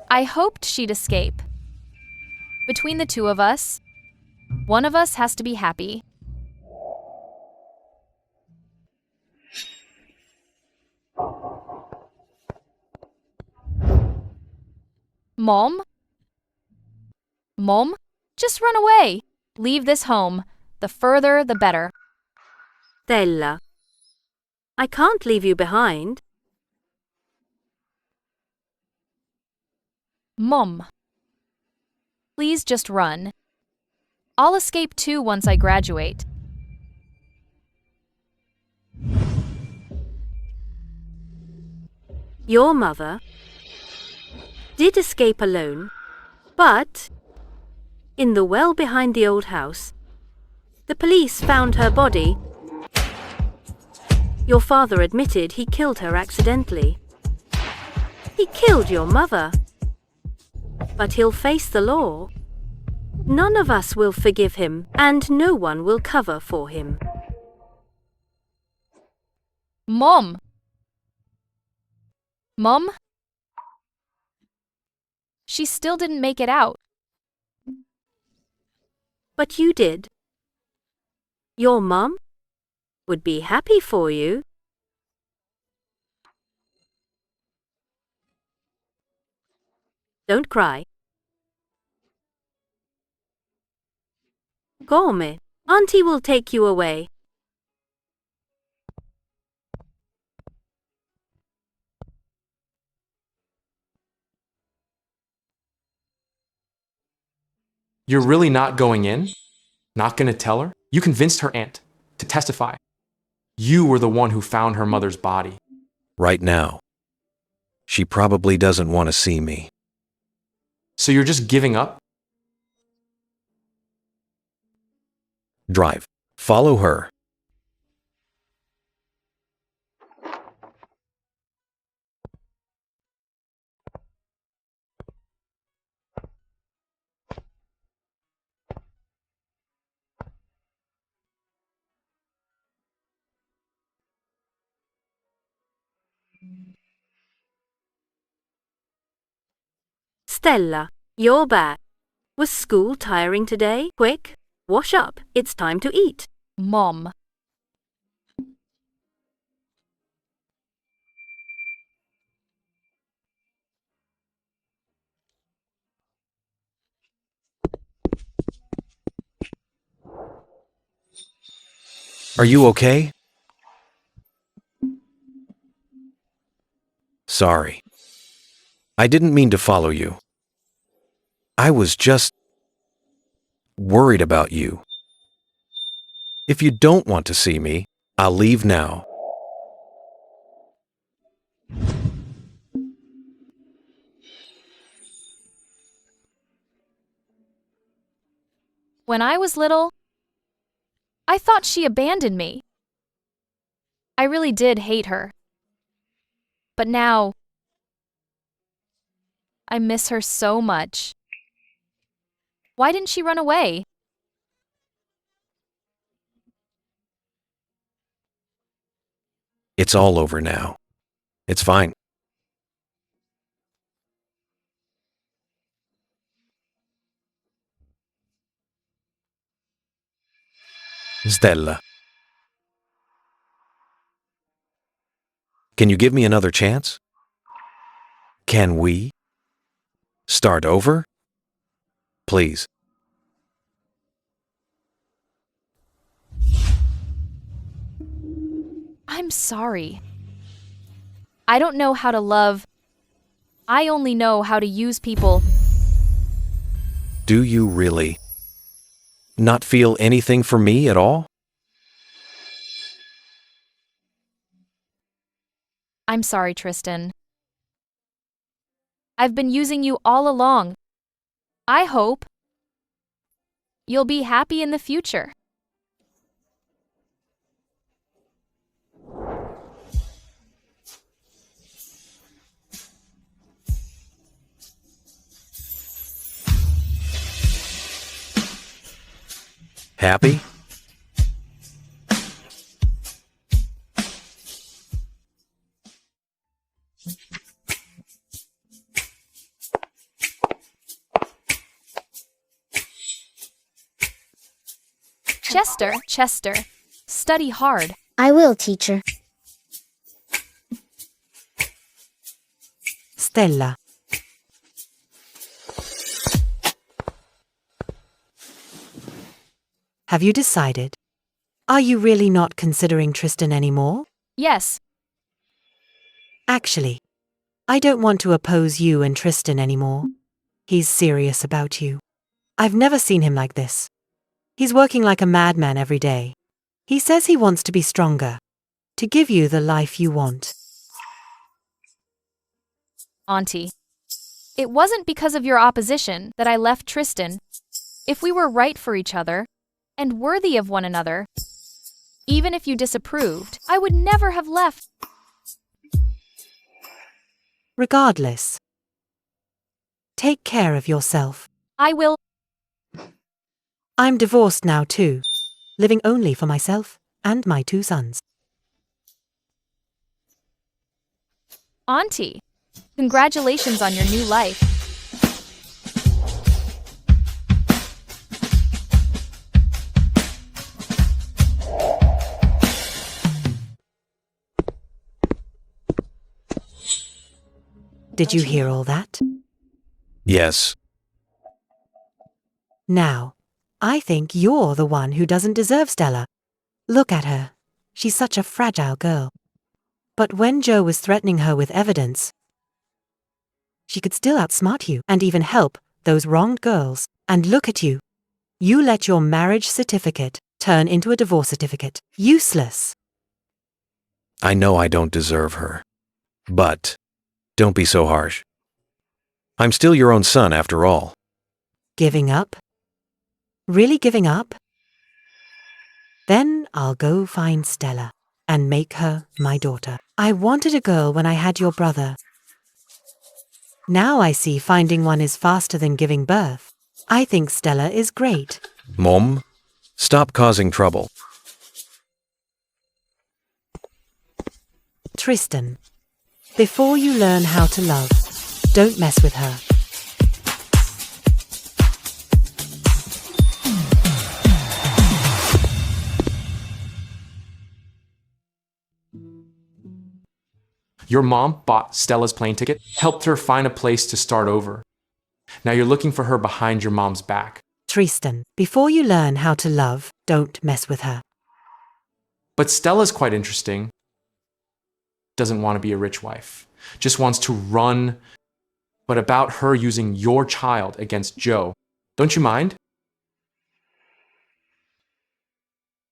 I hoped she'd escape. Between the two of us, one of us has to be happy. Mom? Mom? Just run away. Leave this home. The further, the better. Stella, I can't leave you behind. Mom. Please just run. I'll escape too once I graduate. Your mother did escape alone, but in the well behind the old house, the police found her body. Your father admitted he killed her accidentally. He killed your mother. But he'll face the law. None of us will forgive him, and no one will cover for him. Mom! Mom? She still didn't make it out. But you did. Your mom would be happy for you. Don't cry. Come, Auntie will take you away. You're really not going in? Not gonna tell her? You convinced her aunt to testify. You were the one who found her mother's body. Right now. She probably doesn't want to see me. So you're just giving up? Drive. Follow her. Stella, you're back. Was school tiring today? Quick, wash up. It's time to eat. Mom. Are you okay? Sorry. I didn't mean to follow you. I was just worried about you. If you don't want to see me, I'll leave now. When I was little, I thought she abandoned me. I really did hate her. But now, I miss her so much. Why didn't she run away? It's all over now. It's fine. Stella. Can you give me another chance? Can we start over? Please. I'm sorry. I don't know how to love. I only know how to use people. Do you really not feel anything for me at all? I'm sorry, Tristan. I've been using you all along. I hope you'll be happy in the future. Happy? Chester, study hard. I will, teacher. Stella. Have you decided? Are you really not considering Tristan anymore? Yes, Actually, I don't want to oppose you and Tristan anymore. He's serious about you. I've never seen him like this. He's working like a madman every day. He says he wants to be stronger, to give you the life you want. Auntie. It wasn't because of your opposition that I left Tristan. If we were right for each other, and worthy of one another, even if you disapproved, I would never have left. Regardless, take care of yourself. I will. I'm divorced now too, living only for myself and my 2 sons. Auntie, congratulations on your new life. Did you hear all that? Yes. Now, I think you're the one who doesn't deserve Stella. Look at her. She's such a fragile girl. But when Joe was threatening her with evidence, she could still outsmart you and even help those wronged girls. And look at you. You let your marriage certificate turn into a divorce certificate. Useless. I know I don't deserve her. But don't be so harsh. I'm still your own son after all. Giving up? Really giving up? Then I'll go find Stella and make her my daughter. I wanted a girl when I had your brother. Now I see finding one is faster than giving birth. I think Stella is great. Mom, stop causing trouble. Tristan, before you learn how to love, don't mess with her. Your mom bought Stella's plane ticket, helped her find a place to start over. Now you're looking for her behind your mom's back. Tristan, before you learn how to love, don't mess with her. But Stella's quite interesting. Doesn't want to be a rich wife. Just wants to run. But about her using your child against Joe, don't you mind?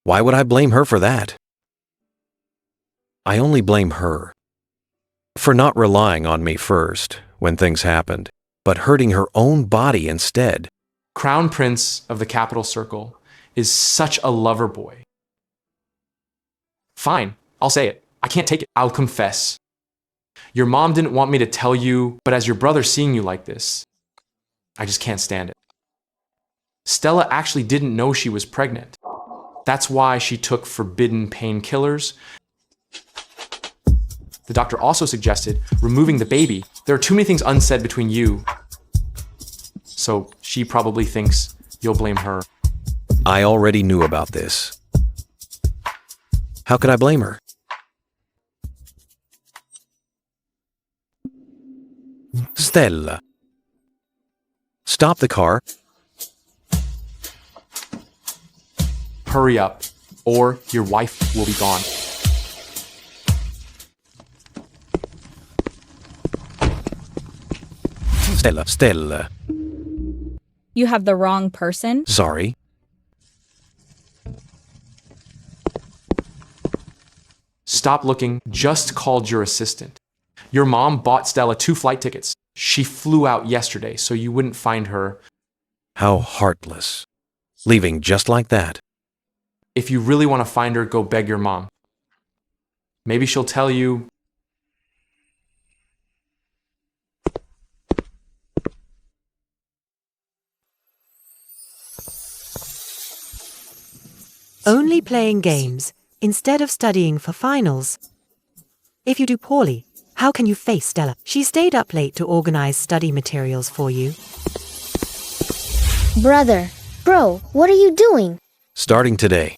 Why would I blame her for that? I only blame her for not relying on me first when things happened, but hurting her own body instead. Crown Prince of the Capital Circle is such a lover boy. Fine, I'll say it. I can't take it. I'll confess. Your mom didn't want me to tell you, but as your brother seeing you like this, I just can't stand it. Stella actually didn't know she was pregnant. That's why she took forbidden painkillers. The doctor also suggested removing the baby. There are too many things unsaid between you, so she probably thinks you'll blame her. I already knew about this. How could I blame her? Stella. Stop the car. Hurry up, or your wife will be gone. Stella. You have the wrong person? Sorry. Stop looking, just called your assistant. Your mom bought Stella 2 flight tickets. She flew out yesterday, so you wouldn't find her. How heartless. Leaving just like that. If you really want to find her, go beg your mom. Maybe she'll tell you. Only playing games instead of studying for finals. If you do poorly, how can you face Stella? She stayed up late to organize study materials for you. Brother, bro, what are you doing? Starting today,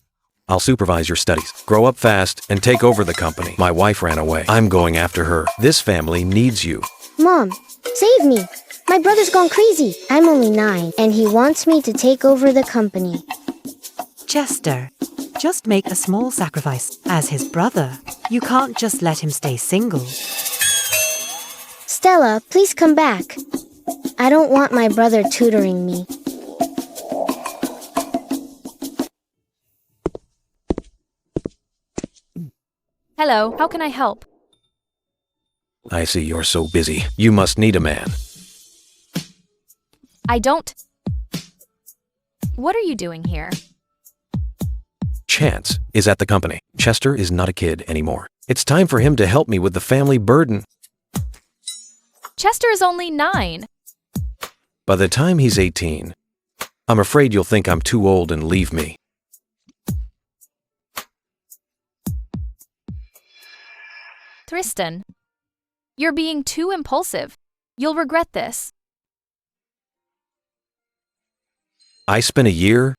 I'll supervise your studies. Grow up fast and take over the company. My wife ran away. I'm going after her. This family needs you. Mom, save me. My brother's gone crazy. I'm only 9, and he wants me to take over the company. Chester, just make a small sacrifice. As his brother, you can't just let him stay single. Stella, please come back. I don't want my brother tutoring me. Hello, how can I help? I see you're so busy. You must need a man. I don't. What are you doing here? Chance is at the company. Chester is not a kid anymore. It's time for him to help me with the family burden. Chester is only 9. By the time he's 18, I'm afraid you'll think I'm too old and leave me. Tristan, you're being too impulsive. You'll regret this. I spent a year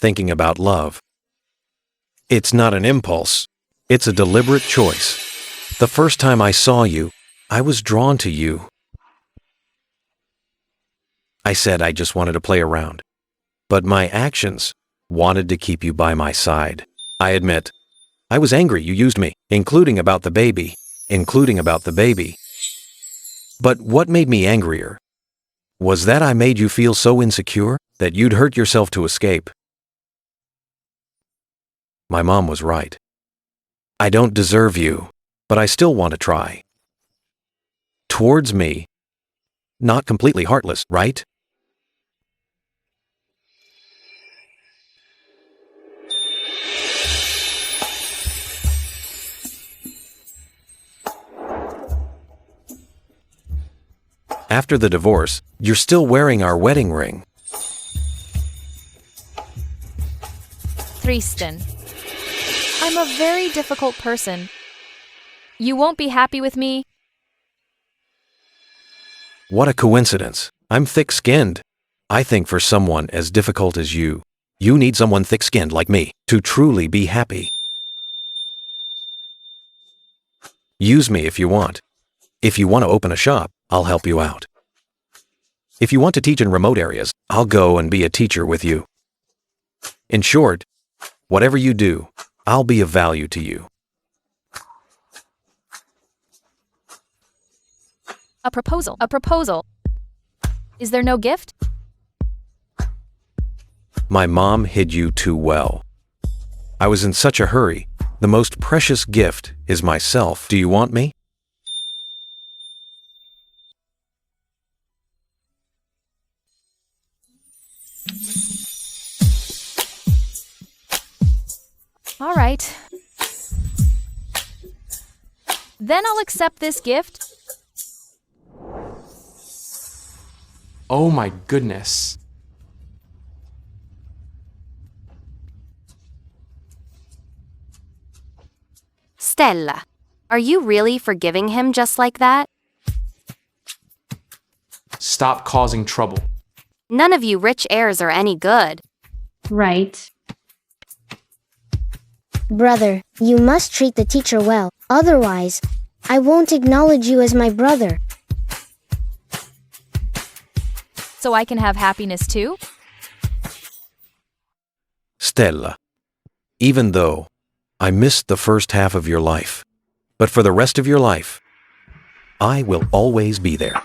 thinking about love. It's not an impulse. It's a deliberate choice. The first time I saw you, I was drawn to you. I said I just wanted to play around. But my actions wanted to keep you by my side. I admit, I was angry you used me, including about the baby. But what made me angrier was that I made you feel so insecure that you'd hurt yourself to escape. My mom was right. I don't deserve you, but I still want to try. Towards me, not completely heartless, right? After the divorce, you're still wearing our wedding ring. Tristan, I'm a very difficult person. You won't be happy with me. What a coincidence. I'm thick-skinned. I think for someone as difficult as you need someone thick-skinned like me to truly be happy. Use me if you want. If you want to open a shop, I'll help you out. If you want to teach in remote areas, I'll go and be a teacher with you. In short, whatever you do, I'll be of value to you. A proposal. Is there no gift? My mom hid you too well. I was in such a hurry. The most precious gift is myself. Do you want me? All right. Then I'll accept this gift. Oh my goodness. Stella, are you really forgiving him just like that? Stop causing trouble. None of you rich heirs are any good. Right. Brother, you must treat the teacher well, otherwise, I won't acknowledge you as my brother. So I can have happiness too? Stella, even though I missed the first half of your life, but for the rest of your life, I will always be there.